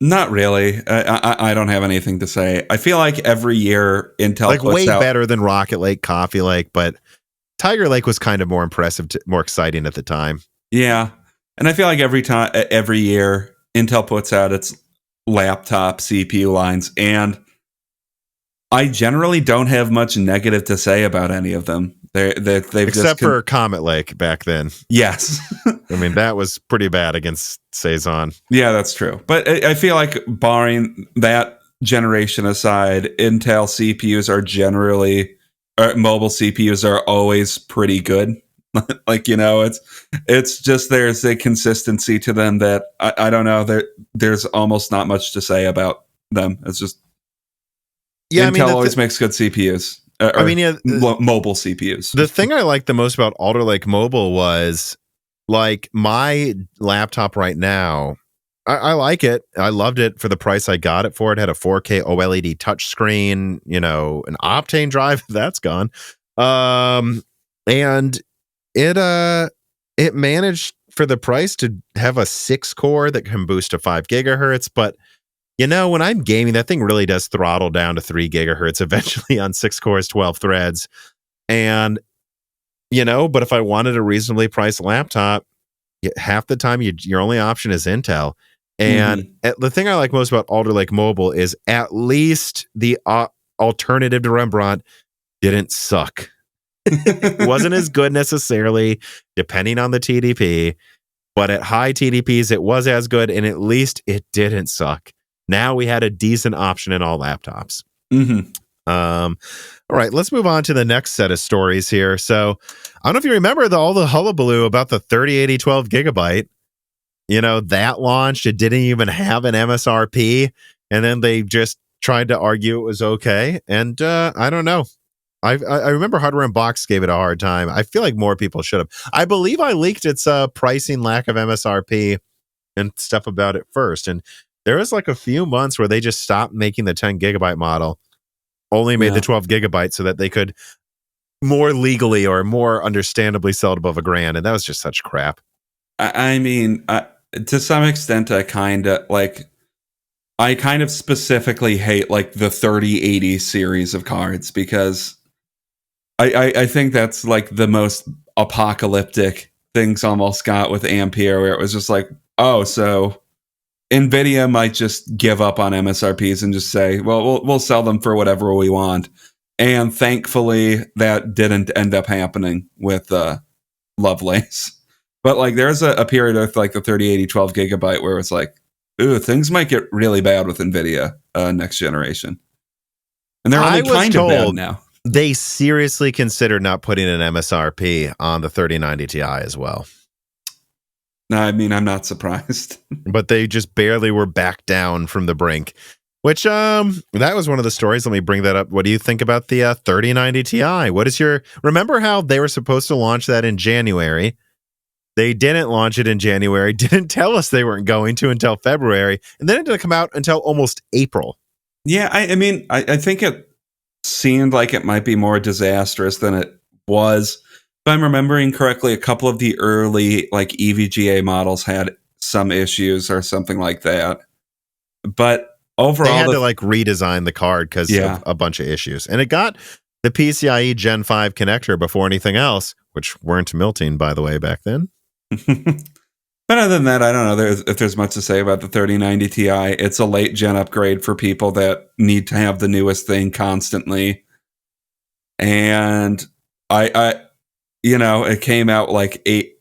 Not really. I don't have anything to say. I feel like every year Intel like puts way out better than Rocket Lake, Coffee Lake, but Tiger Lake was kind of more impressive, more exciting at the time. Yeah, and I feel like every year Intel puts out its laptop CPU lines, and I generally don't have much negative to say about any of them. They've except for Comet Lake back then. Yes. I mean, that was pretty bad against Saison. Yeah, that's true. But I feel like barring that generation aside, Intel CPUs are generally, mobile CPUs are always pretty good. Like, it's just there's a consistency to them that I don't know. There's almost not much to say about them. It's just Intel always makes good CPUs. Mobile CPUs. The thing I like the most about Alder Lake Mobile was like my laptop right now. I like it. I loved it for the price I got it for. It had a 4K OLED touchscreen, an Optane drive. That's gone. And it managed for the price to have a 6-core that can boost to 5 gigahertz. But when I'm gaming, that thing really does throttle down to 3 gigahertz eventually on 6 cores, 12 threads. And, but if I wanted a reasonably priced laptop, half the time your only option is Intel. And the thing I like most about Alder Lake Mobile is at least the alternative to Rembrandt didn't suck. It wasn't as good necessarily, depending on the TDP, but at high TDPs, it was as good, and at least it didn't suck. Now we had a decent option in all laptops. All right, let's move on to the next set of stories here. So I don't know if you remember all the hullabaloo about the 3080 12 gigabyte. That launched. It didn't even have an MSRP, and then they just tried to argue it was okay. And I don't know. I remember Hardware and Box gave it a hard time. I feel like more people should have. I believe I leaked its pricing, lack of MSRP, and stuff about it first. And there was like a few months where they just stopped making the 10 gigabyte model, only made the 12 gigabyte so that they could more legally or more understandably sell it above $1,000. And that was just such crap. I mean, to some extent, I kind of specifically hate like the 3080 series of cards because I think that's like the most apocalyptic things almost got with Ampere, where it was just like, oh, so Nvidia might just give up on MSRPs and just say, well, we'll sell them for whatever we want. And thankfully, that didn't end up happening with Lovelace. But like, there's a period with like the 3080 12 gigabyte where it's like, ooh, things might get really bad with Nvidia next generation. And they're only kind of bad now. They seriously considered not putting an MSRP on the 3090 Ti as well. No, I mean, I'm not surprised. But they just barely were back down from the brink, which that was one of the stories. Let me bring that up. What do you think about the 3090 Ti? Remember how they were supposed to launch that in January? They didn't launch it in January, didn't tell us they weren't going to until February, and then it didn't come out until almost April. Yeah, I mean, I think it seemed like it might be more disastrous than it was. If I'm remembering correctly, a couple of the early like EVGA models had some issues or something like that. But overall, they had to like redesign the card because of a bunch of issues. And it got the PCIe Gen 5 connector before anything else, which weren't melting, by the way, back then. But other than that, I don't know if there's much to say about the 3090 Ti. It's a late gen upgrade for people that need to have the newest thing constantly. And it came out like 8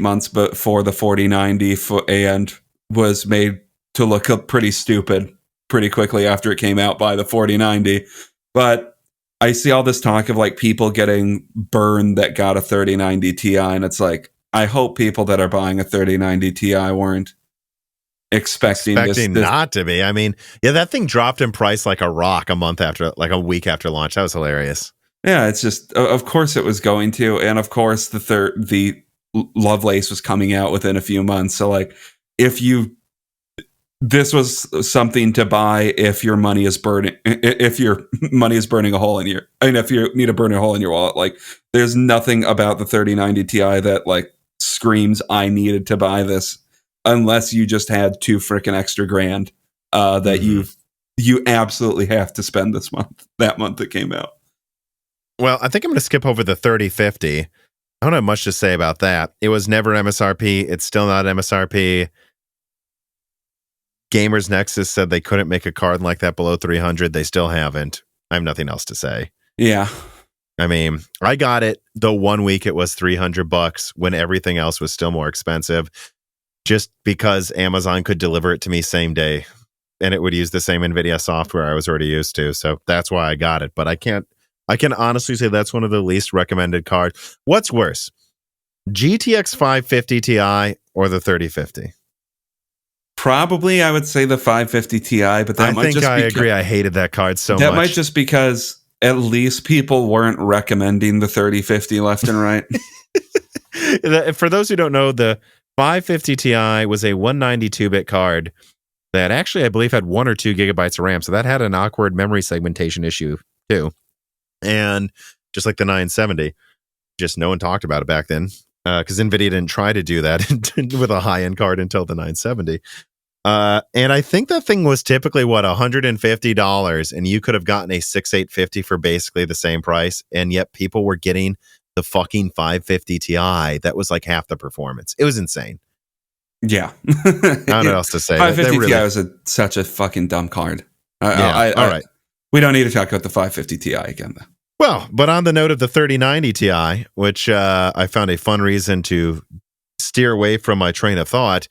months before the 4090 and was made to look up pretty stupid pretty quickly after it came out by the 4090. But I see all this talk of like people getting burned that got a 3090 Ti, and it's like, I hope people that are buying a 3090 Ti weren't expecting this not to be. I mean, yeah, that thing dropped in price like a rock a week after launch. That was hilarious. Yeah, it's just, of course it was going to, and of course the Lovelace was coming out within a few months. So like, this was something to buy if your money is burning a hole in if you need to burn a hole in your wallet. Like, there's nothing about the 3090 Ti that like screams I needed to buy this, unless you just had $2 freaking extra grand that you absolutely have to spend that month it came out. Well, I think I'm going to skip over the 3050. I don't have much to say about that. It was never MSRP. It's still not MSRP. Gamers Nexus said they couldn't make a card like that below 300. They still haven't. I have nothing else to say. Yeah. I mean, I got it the 1 week it was $300 when everything else was still more expensive, just because Amazon could deliver it to me same day and it would use the same Nvidia software I was already used to. So that's why I got it. But I can honestly say that's one of the least recommended cards. What's worse, GTX 550 Ti or the 3050? Probably, I would say the 550 Ti, but I agree. I hated that card so much. That might just because at least people weren't recommending the 3050 left and right. For those who don't know, the 550 Ti was a 192-bit card that actually, I believe, had 1 or 2 gigabytes of RAM. So that had an awkward memory segmentation issue too. And just like the 970, just no one talked about it back then because NVIDIA didn't try to do that with a high-end card until the 970. And I think that thing was typically, $150, and you could have gotten a 6850 for basically the same price, and yet people were getting the fucking 550 Ti that was like half the performance. It was insane. Yeah. I don't know what else to say. 550 Ti was such a fucking dumb card. All right. We don't need to talk about the 550 Ti again, though. Well, but on the note of the 3090 Ti, which I found a fun reason to steer away from my train of thought,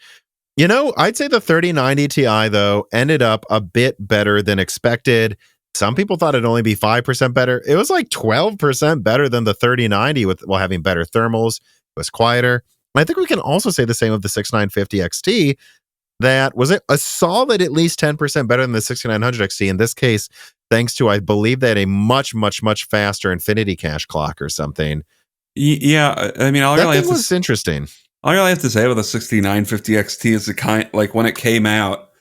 I'd say the 3090 Ti, though, ended up a bit better than expected. Some people thought it'd only be 5% better. It was like 12% better than the 3090 while having better thermals. It was quieter. And I think we can also say the same of the 6950 XT. That was a solid at least 10% better than the 6900 XT. In this case, thanks to, I believe, they had a much, much, much faster Infinity Cache clock or something. Yeah, I mean, was interesting. All I really have to say about the 6950 XT is the kind, like when it came out,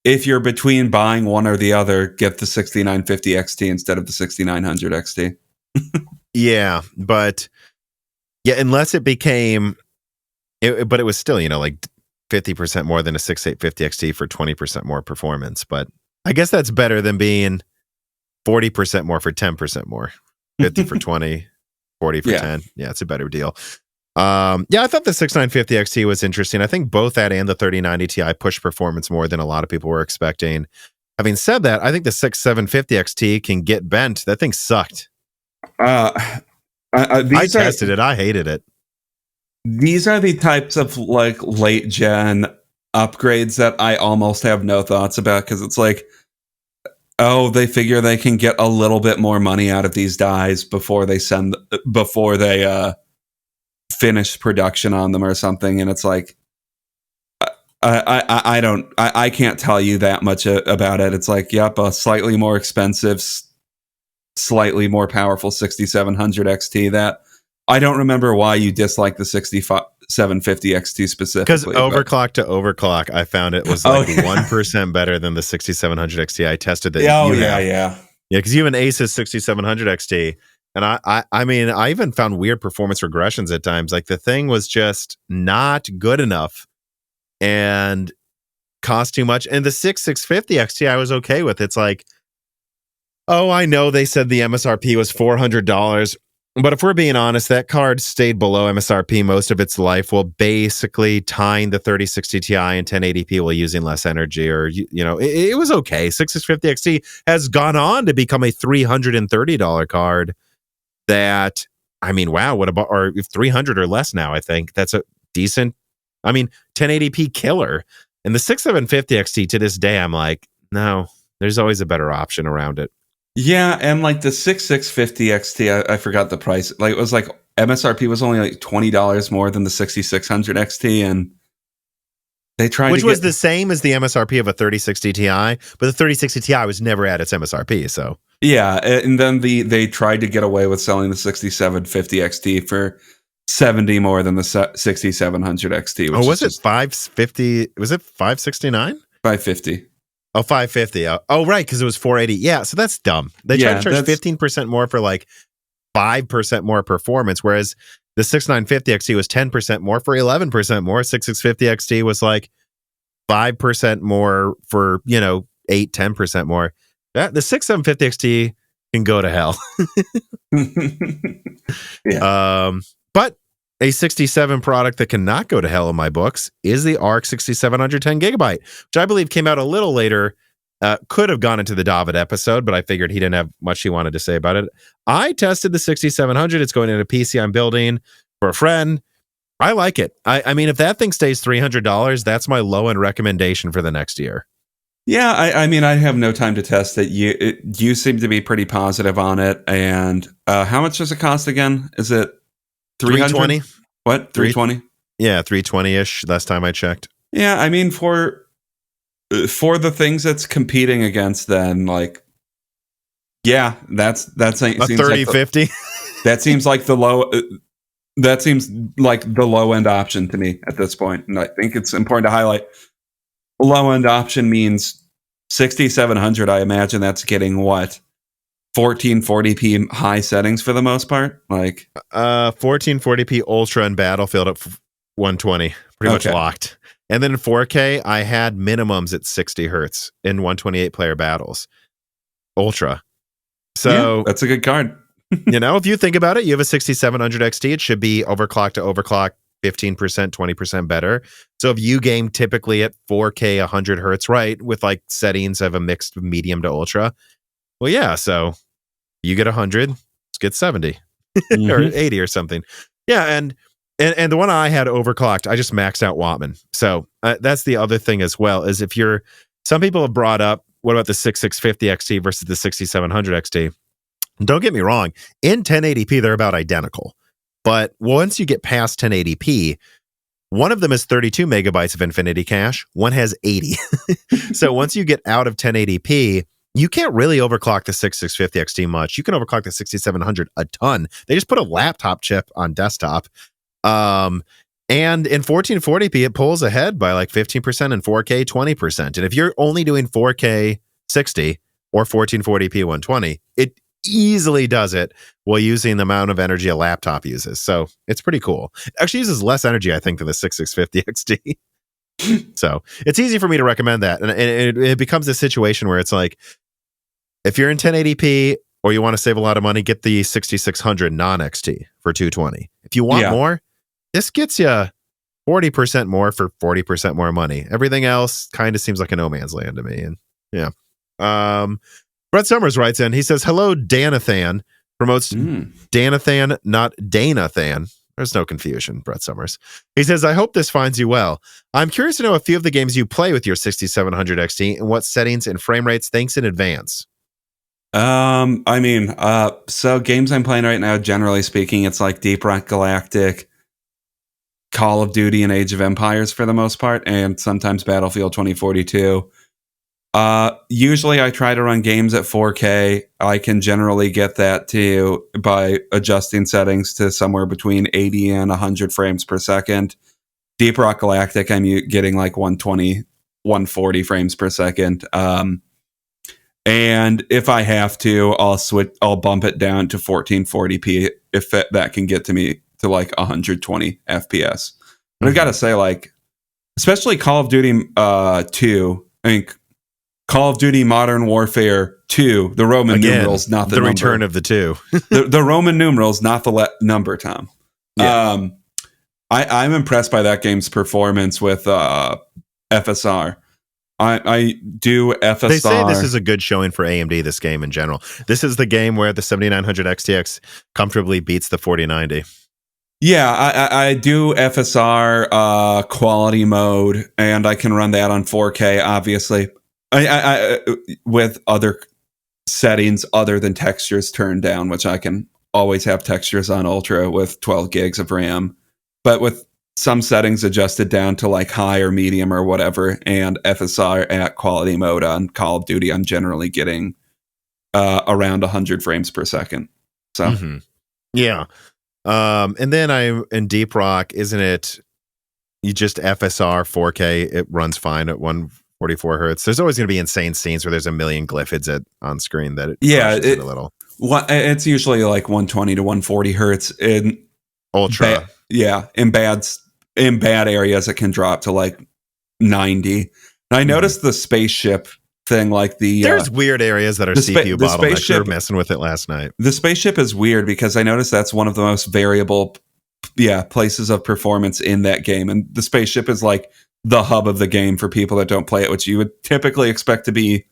if you're between buying one or the other, get the 6950 XT instead of the 6900 XT. Yeah, but unless it became, but it was still, like 50% more than a 6850 XT for 20% more performance. But I guess that's better than being 40% more for 10% more, 50 for 20, 40 for 10. Yeah, it's a better deal. I thought the 6950 XT was interesting. I think both that and the 3090 Ti pushed performance more than a lot of people were expecting. Having said that, I think the 6750 XT can get bent. That thing sucked. I tested it. I hated it. These are the types of like late gen upgrades that I almost have no thoughts about, because it's like, oh, they figure they can get a little bit more money out of these dies before they finish production on them or something. And it's like, I can't tell you that much about it. It's like, yep, a slightly more expensive, slightly more powerful 6700 XT. That I don't remember why you dislike the 6750 XT specifically. Because overclock to overclock, I found it was like 1% better than the 6700 XT. I tested that. Yeah, because you have an Asus 6700 XT. And I mean, I even found weird performance regressions at times. Like the thing was just not good enough and cost too much. And the 6650 XT I was okay with. It's like, oh, I know they said the MSRP was $400. But if we're being honest, that card stayed below MSRP most of its life, while basically tying the 3060 Ti and 1080p while using less energy. Or, it was okay. 6650 XT has gone on to become a $330 card that, I mean, wow, what about, or 300 or less now, I think. That's a decent, 1080p killer. And the 6750 XT to this day, I'm like, no, there's always a better option around it. Yeah, and like the 6650 XT, I forgot the price. Like it was like MSRP was only like $20 more than the 6600 XT, and they tried which was the same as the MSRP of a 3060 Ti, but the 3060 Ti was never at its MSRP. So yeah, and then they tried to get away with selling the 6750 XT for $70 more than the 6700 XT. Which was it 550? Was it 569? 550. Oh, 550. Oh, right, because it was 480. Yeah, so that's dumb. They tried to charge 15% more for like 5% more performance, whereas the 6950 XT was 10% more for 11% more. 6650 XT was like 5% more for, 8-10% more. The 6750 XT can go to hell. Yeah. But a 67 product that cannot go to hell in my books is the ARC 6710 gigabyte, which I believe came out a little later. Could have gone into the David episode, but I figured he didn't have much he wanted to say about it. I tested the 6700. It's going in a PC I'm building for a friend. I like it. I mean, if that thing stays $300, that's my low-end recommendation for the next year. Yeah, I mean, I have no time to test it. You seem to be pretty positive on it. And how much does it cost again? Is it 320? What? 320? Yeah, 320-ish last time I checked. Yeah, I mean, for the things that's competing against, then like, yeah, that's a 3050. That seems like the low. That seems like the low end option to me at this point, and I think it's important to highlight. Low end option means 6700. I imagine that's getting what 1440p high settings for the most part, like 1440p Ultra and Battlefield at 120, pretty much locked. And then in 4K, I had minimums at 60 hertz in 128 player battles, Ultra. So yeah, that's a good card. If you think about it, you have a 6700 XT. It should be overclocked to overclock 15%, 20% better. So if you game typically at 4K 100 hertz, right, with like settings of a mixed medium to ultra, well, yeah, so you get 100, let's get 70 or 80 or something. Yeah, and the one I had overclocked, I just maxed out Wattman. So that's the other thing as well, is if some people have brought up, what about the 6650 XT versus the 6700 XT? Don't get me wrong, in 1080p, they're about identical. But once you get past 1080p, one of them is 32 megabytes of infinity cache, one has 80. So once you get out of 1080p, you can't really overclock the 6650 XT much. You can overclock the 6700 a ton. They just put a laptop chip on desktop. And in 1440p, it pulls ahead by like 15%, and 4K 20%. And if you're only doing 4K 60 or 1440p 120, it easily does it while using the amount of energy a laptop uses. So it's pretty cool. It actually uses less energy, I think, than the 6650 XT. So it's easy for me to recommend that. And it becomes a situation where it's like, if you're in 1080p or you want to save a lot of money, get the 6600 non-XT for $220. If you want more, this gets you 40% more for 40% more money. Everything else kind of seems like a no man's land to me. And yeah. Brett Summers writes in, he says, hello, Danathan. Promotes Danathan, not Danathan. There's no confusion, Brett Summers. He says, I hope this finds you well. I'm curious to know a few of the games you play with your 6700 XT and what settings and frame rates. Thanks in advance. So games I'm playing right now, generally speaking, it's like Deep Rock Galactic, Call of Duty, and Age of Empires for the most part, and sometimes Battlefield 2042. Usually I try to run games at 4K. I can generally get that to by adjusting settings to somewhere between 80 and 100 frames per second. Deep Rock Galactic, I'm getting like 120, 140 frames per second. And if I have to, I'll bump it down to 1440p if that can get to me to like 120 FPS. But I've got to say, like, especially Call of Duty 2, I think Call of Duty Modern Warfare 2, the Roman numerals, not the number. Return of the 2. the Roman numerals, not the number, Tom. Yeah. I'm impressed by that game's performance with FSR. I do FSR. They say this is a good showing for AMD, this game in general. This is the game where the 7900 XTX comfortably beats the 4090. Yeah, I do FSR quality mode, and I can run that on 4K, obviously. I with other settings other than textures turned down, which I can always have textures on Ultra with 12 gigs of RAM. But with some settings adjusted down to like high or medium or whatever, and FSR at quality mode on Call of Duty, I'm generally getting around 100 frames per second. So, yeah. And then in Deep Rock, isn't it? You just FSR 4K, it runs fine at 144 hertz. There's always going to be insane scenes where there's a million glyphids on screen that it a little. It's usually like 120 to 140 hertz in Ultra. In bad areas, it can drop to like 90. I noticed the spaceship thing, like there's weird areas that are CPU bottlenecks. We were messing with it last night. The spaceship is weird because I noticed that's one of the most variable, places of performance in that game, and the spaceship is like the hub of the game for people that don't play it, which you would typically expect to be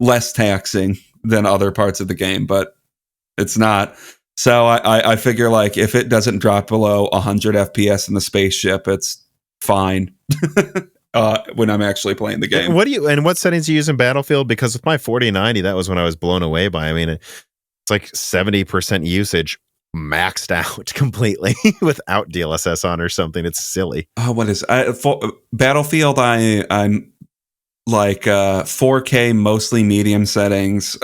less taxing than other parts of the game, but it's not. So I figure like if it doesn't drop below 100 FPS in the spaceship, it's fine when I'm actually playing the game. What settings do you use in Battlefield? Because with my 4090, that was when I was blown away by. I mean, it's like 70% usage maxed out completely without DLSS on or something. It's silly. Oh, what is for Battlefield? I'm like 4K, mostly medium settings,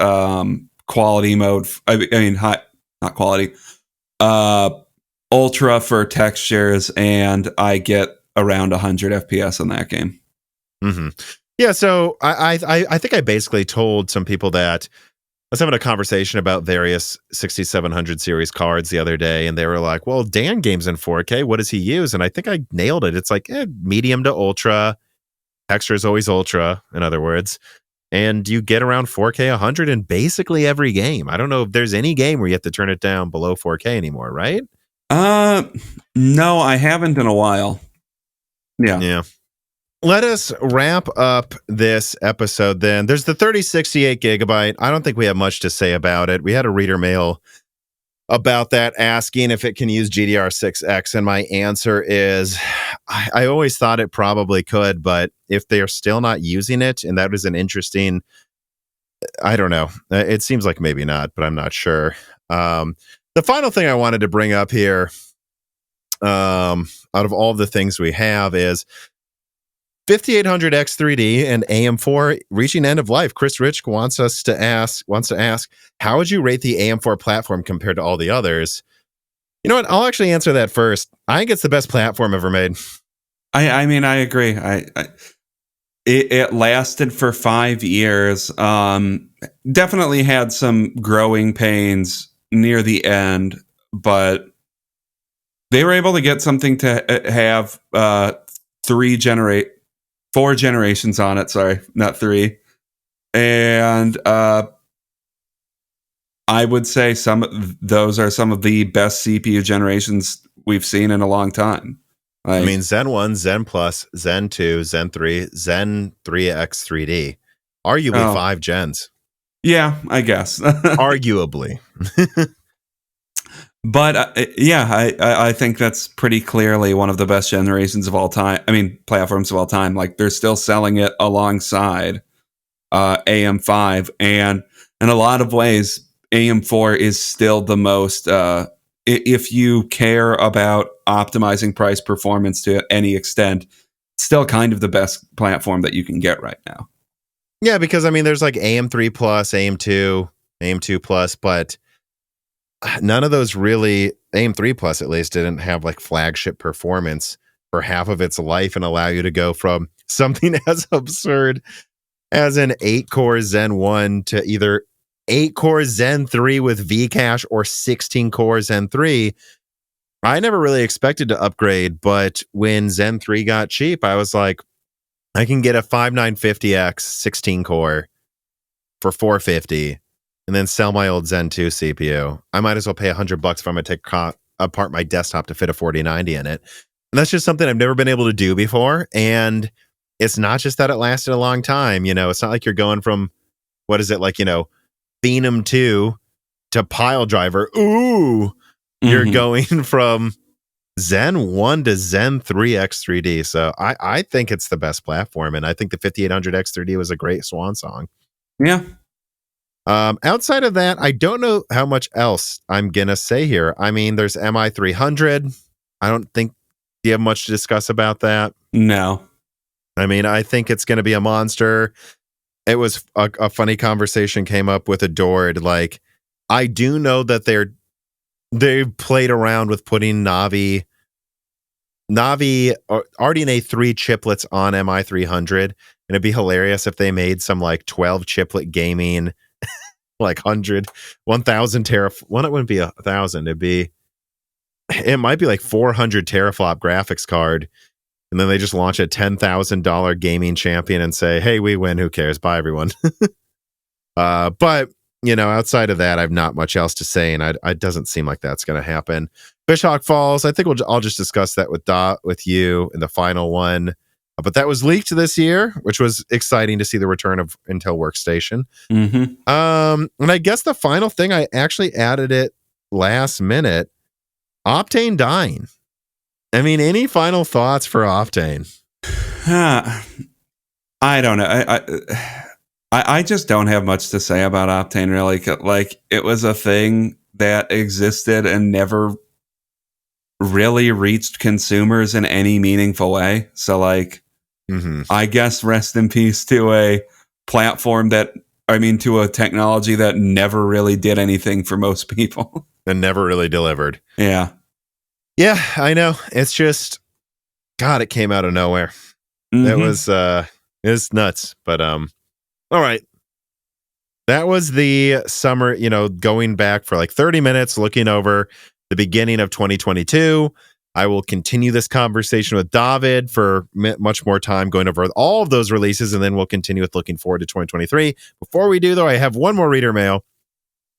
quality mode. I mean, high. Not quality, ultra for textures, and I get around 100 FPS in that game. Yeah, so I think I basically told some people that I was having a conversation about various 6700 series cards the other day, and they were like, well, Dan games in 4K, what does he use? And I think I nailed it. It's like medium to ultra, texture is always ultra, in other words. And you get around 4K 100 in basically every game. I don't know if there's any game where you have to turn it down below 4K anymore, right? No, I haven't in a while. Yeah. Let us wrap up this episode then. There's the 3068 gigabyte. I don't think we have much to say about it. We had a reader mail about that asking if it can use GDR6X, and my answer is I always thought it probably could, but if they're still not using it, and that is an interesting, I don't know, it seems like maybe not, but I'm not sure. The final thing I wanted to bring up here, out of all the things we have, is 5800 X3D and AM4 reaching end of life. Chris Rich wants to ask, how would you rate the AM4 platform compared to all the others? You know what? I'll actually answer that first. I think it's the best platform ever made. I mean, I agree. It lasted for 5 years. Definitely had some growing pains near the end, but they were able to get something to have 4 generations on it. Sorry, not 3. And I would say those are some of the best CPU generations we've seen in a long time. I mean, Zen 1, Zen Plus, Zen 2, Zen 3, Zen 3X3D. Arguably 5 gens. Yeah, I guess. Arguably. But I think that's pretty clearly one of the best generations of all time. I mean, platforms of all time. Like, they're still selling it alongside AM5. And in a lot of ways, AM4 is still the most, if you care about optimizing price performance to any extent, still kind of the best platform that you can get right now. Yeah, because, I mean, there's like AM3 Plus, AM2, AM2 Plus, but none of those really, AM3 Plus at least, didn't have like flagship performance for half of its life and allow you to go from something as absurd as an 8-core Zen 1 to either 8-core Zen 3 with Vcache or 16-core Zen 3. I never really expected to upgrade, but when Zen 3 got cheap, I was like, I can get a 5950X 16-core for $450 and then sell my old Zen 2 CPU. I might as well pay $100 if I'm going to take apart my desktop to fit a 4090 in it. And that's just something I've never been able to do before. And it's not just that it lasted a long time. It's not like you're going from, what is it, like, Phenom 2 to Pile Driver. Ooh, you're going from Zen 1 to Zen 3 X3D. So I think it's the best platform. And I think the 5800 X3D was a great swan song. Yeah. Outside of that, I don't know how much else I'm going to say here. I mean, there's MI300. I don't think you have much to discuss about that. No. I mean, I think it's going to be a monster. It was a funny conversation came up with Adored. Like, I do know that they've played around with putting Navi or RDNA 3 chiplets on MI300. And it'd be hilarious if they made some like 12 chiplet gaming, like 1,000 teraflop. Well, it wouldn't be 1,000. It might be like 400 teraflop graphics card. And then they just launch a $10,000 gaming champion and say, hey, we win. Who cares? Bye, everyone. But, outside of that, I have not much else to say. And it doesn't seem like that's going to happen. Fishhawk Falls, I think I'll just discuss that with you in the final one. But that was leaked this year, which was exciting to see the return of Intel Workstation. And I guess the final thing, I actually added it last minute. Optane dying. I mean, any final thoughts for Optane? I don't know. I just don't have much to say about Optane, really. Like, it was a thing that existed and never really reached consumers in any meaningful way. So, like, I guess rest in peace to a platform to a technology that never really did anything for most people. And never really delivered. Yeah. Yeah, I know. It's just, God, it came out of nowhere. It was nuts. But all right. That was the summer, going back for like 30 minutes, looking over the beginning of 2022. I will continue this conversation with David for much more time, going over all of those releases, and then we'll continue with looking forward to 2023. Before we do, though, I have one more reader mail.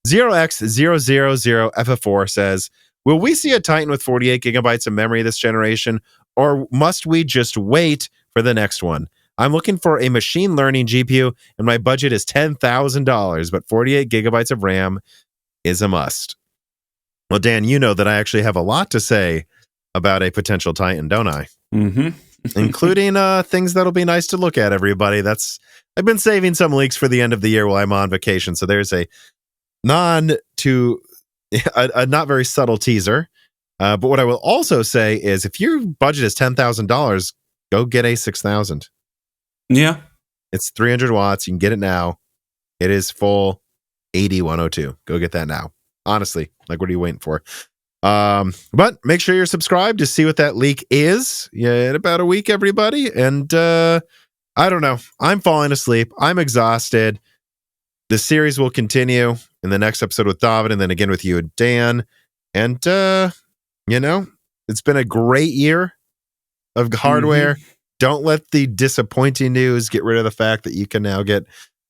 0x000FF4 says, will we see a Titan with 48 gigabytes of memory this generation, or must we just wait for the next one? I'm looking for a machine learning GPU, and my budget is $10,000, but 48 gigabytes of RAM is a must. Well, Dan, you know that I actually have a lot to say about a potential Titan, don't I? Including things that'll be nice to look at, everybody. I've been saving some leaks for the end of the year while I'm on vacation, so there's a not very subtle teaser. But what I will also say is if your budget is $10,000, go get a 6000. Yeah. It's 300 watts. You can get it now. It is full 8102. Go get that now. Honestly, like, what are you waiting for? But make sure you're subscribed to see what that leak is. Yeah, in about a week, everybody. And I don't know. I'm falling asleep. I'm exhausted. The series will continue in the next episode with David, and then again with you and Dan. And, it's been a great year of hardware. Don't let the disappointing news get rid of the fact that you can now get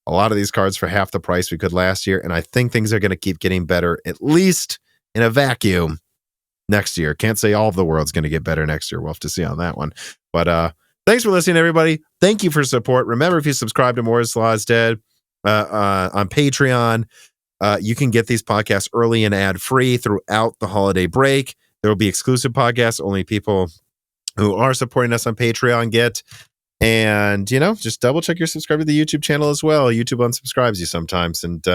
a lot of these cards for half the price we could last year. And I think things are going to keep getting better, at least in a vacuum, next year. Can't say all of the world's going to get better next year. We'll have to see on that one. But thanks for listening, everybody. Thank you for support. Remember, if you subscribe to Moore's Law is Dead on Patreon, you can get these podcasts early and ad-free throughout the holiday break. There will be exclusive podcasts only people who are supporting us on Patreon get. And, just double check your subscribe to the YouTube channel as well. YouTube unsubscribes you sometimes. And,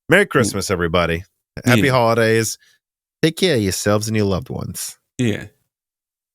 Merry Christmas, everybody. Happy holidays. Take care of yourselves and your loved ones. Yeah.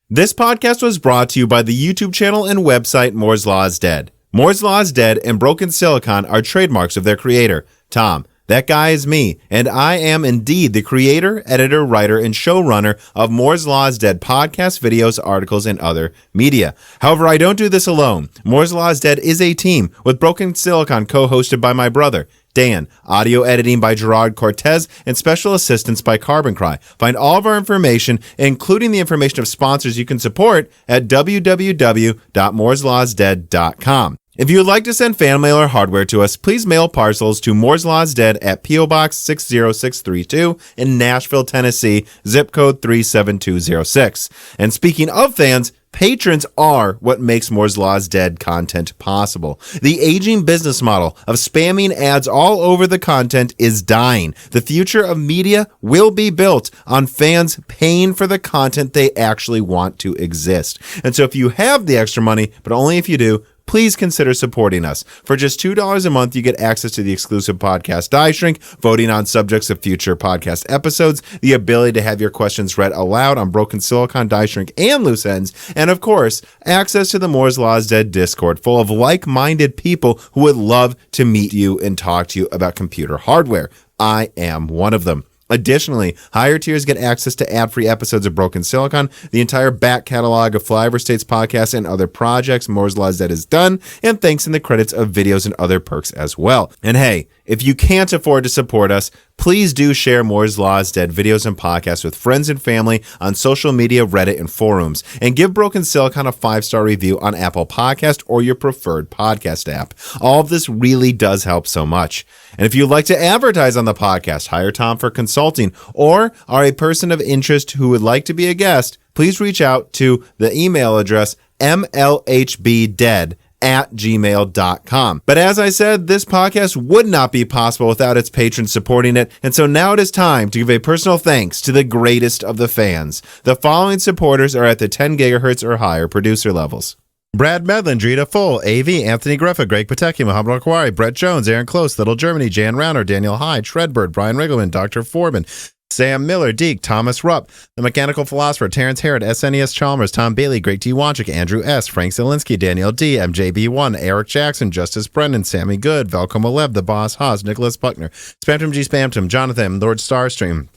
This podcast was brought to you by the YouTube channel and website Moore's Law is Dead. Moore's Law is Dead and Broken Silicon are trademarks of their creator, Tom. That guy is me, and I am indeed the creator, editor, writer, and showrunner of Moore's Law is Dead podcasts, videos, articles, and other media. However, I don't do this alone. Moore's Law is Dead is a team with Broken Silicon co-hosted by my brother, Dan, audio editing by Gerard Cortez, and special assistance by Carbon Cry. Find all of our information, including the information of sponsors you can support, at www.mooreslawsdead.com. If you would like to send fan mail or hardware to us, please mail parcels to Moore's Law is Dead at P.O. Box 60632 in Nashville, Tennessee, zip code 37206. And speaking of fans, patrons are what makes Moore's Law is Dead content possible. The aging business model of spamming ads all over the content is dying. The future of media will be built on fans paying for the content they actually want to exist. And so if you have the extra money, but only if you do, please consider supporting us. For just $2 a month, you get access to the exclusive podcast Die Shrink, voting on subjects of future podcast episodes, the ability to have your questions read aloud on Broken Silicon, Die Shrink, and Loose Ends, and of course, access to the Moore's Law is Dead Discord full of like-minded people who would love to meet you and talk to you about computer hardware. I am one of them. Additionally, higher tiers get access to ad-free episodes of Broken Silicon, the entire back catalog of Flyover States podcasts and other projects Moore's Law is Dead has done, and thanks in the credits of videos and other perks as well. And hey, if you can't afford to support us, please do share Moore's Law is Dead videos and podcasts with friends and family on social media, Reddit, and forums. And give Broken Silicon a 5-star review on Apple Podcast or your preferred podcast app. All of this really does help so much. And if you'd like to advertise on the podcast, hire Tom for consulting, or are a person of interest who would like to be a guest, please reach out to the email address mlhbdead@gmail.com. But as I said, this podcast would not be possible without its patrons supporting it, and so now it is time to give a personal thanks to the greatest of the fans. The following supporters are at the 10 gigahertz or higher producer levels: Brad Medlin, Drita Full, AV, Anthony Greffa, Greg Pateki, Muhammad Al-Kwari, Brett Jones, Aaron Close, Little Germany, Jan Rauner, Daniel Hyde, Shredbird, Brian Riggleman, Dr. Foreman, Sam Miller, Deke, Thomas Rupp, The Mechanical Philosopher, Terrence Harrod, SNES Chalmers, Tom Bailey, Greg T. Wanchik, Andrew S., Frank Zielinski, Daniel D., MJB1, Eric Jackson, Justice Brennan, Sammy Good, Velcom Alev, The Boss Haas, Nicholas Buckner, Spamtum G. Spamtum, Jonathan, Lord Starstream,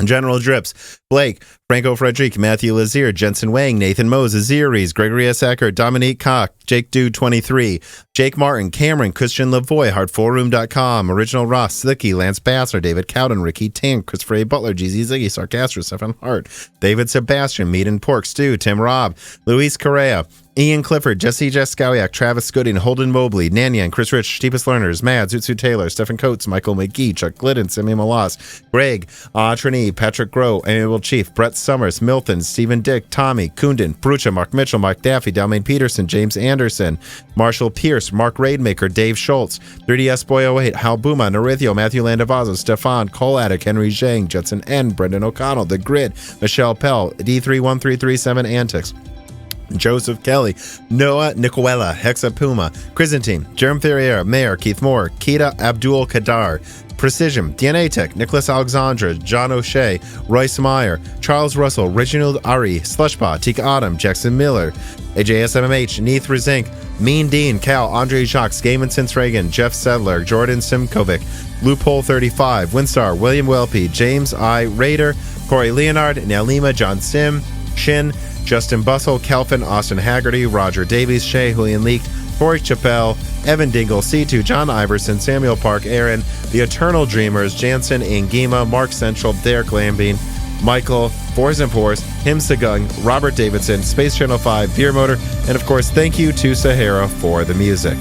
General Drips, Blake, Franco Frederic, Matthew Lazier, Jensen Wang, Nathan Mose, Aziris, Gregory S. Eckert, Dominique Koch, Jake Dude 23, Jake Martin, Cameron, Christian Lavoie, HardForroom.com, Original Ross, Slicky, Lance Bassler, David Cowden, Ricky Tank, Christopher A. Butler, GZ Ziggy, Sarcastro, Stefan Hart, David Sebastian, Meat and Pork, Stu, Tim Robb, Luis Correa, Ian Clifford, Jesse Jaskowiak, Travis Gooding, Holden Mobley, Nanyan, Chris Rich, Steepest Learners, Mad, Zutsu Taylor, Stephen Coates, Michael McGee, Chuck Glidden, Simi Malas, Greg, Autrini, Patrick Groh, Amiable Chief, Brett Summers, Milton, Stephen Dick, Tommy, Kunden, Brucha, Mark Mitchell, Mark Daffy, Dalmain Peterson, James Anderson, Marshall Pierce, Mark Raidmaker, Dave Schultz, 3DS Boy 08, Hal Buma, Norithio, Matthew Landavazo, Stefan, Cole Attic, Henry Zhang, Judson N, Brendan O'Connell, The Grid, Michelle Pell, D31337 Antics, Joseph Kelly, Noah Nicoella, Hexa Puma, Chrysantheme, Jerem Ferrier, Mayor, Keith Moore, Keita Abdul Kadar, Precision, DNA Tech, Nicholas Alexandra, John O'Shea, Royce Meyer, Charles Russell, Reginald Ari, Slushbot, Tika Autumn, Jackson Miller, AJSMMH, Neith Razink, Mean Dean, Cal, Andre Jacques, Gaiman Since Reagan, Jeff Sedler, Jordan Simkovic, Loophole 35, Winstar, William Welpe, James I. Raider, Corey Leonard, Nalima, John Sim, Shin, Justin Bussell, Kelvin, Austin Haggerty, Roger Davies, Shea, Julian Leaked, Corey Chappelle, Evan Dingle, C2, John Iverson, Samuel Park, Aaron, The Eternal Dreamers, Jansen, Ingema, Mark Central, Derek Lambine, Michael, Force and Force, Him Sagung, Robert Davidson, Space Channel 5, Beer Motor, and of course, thank you to Sahara for the music.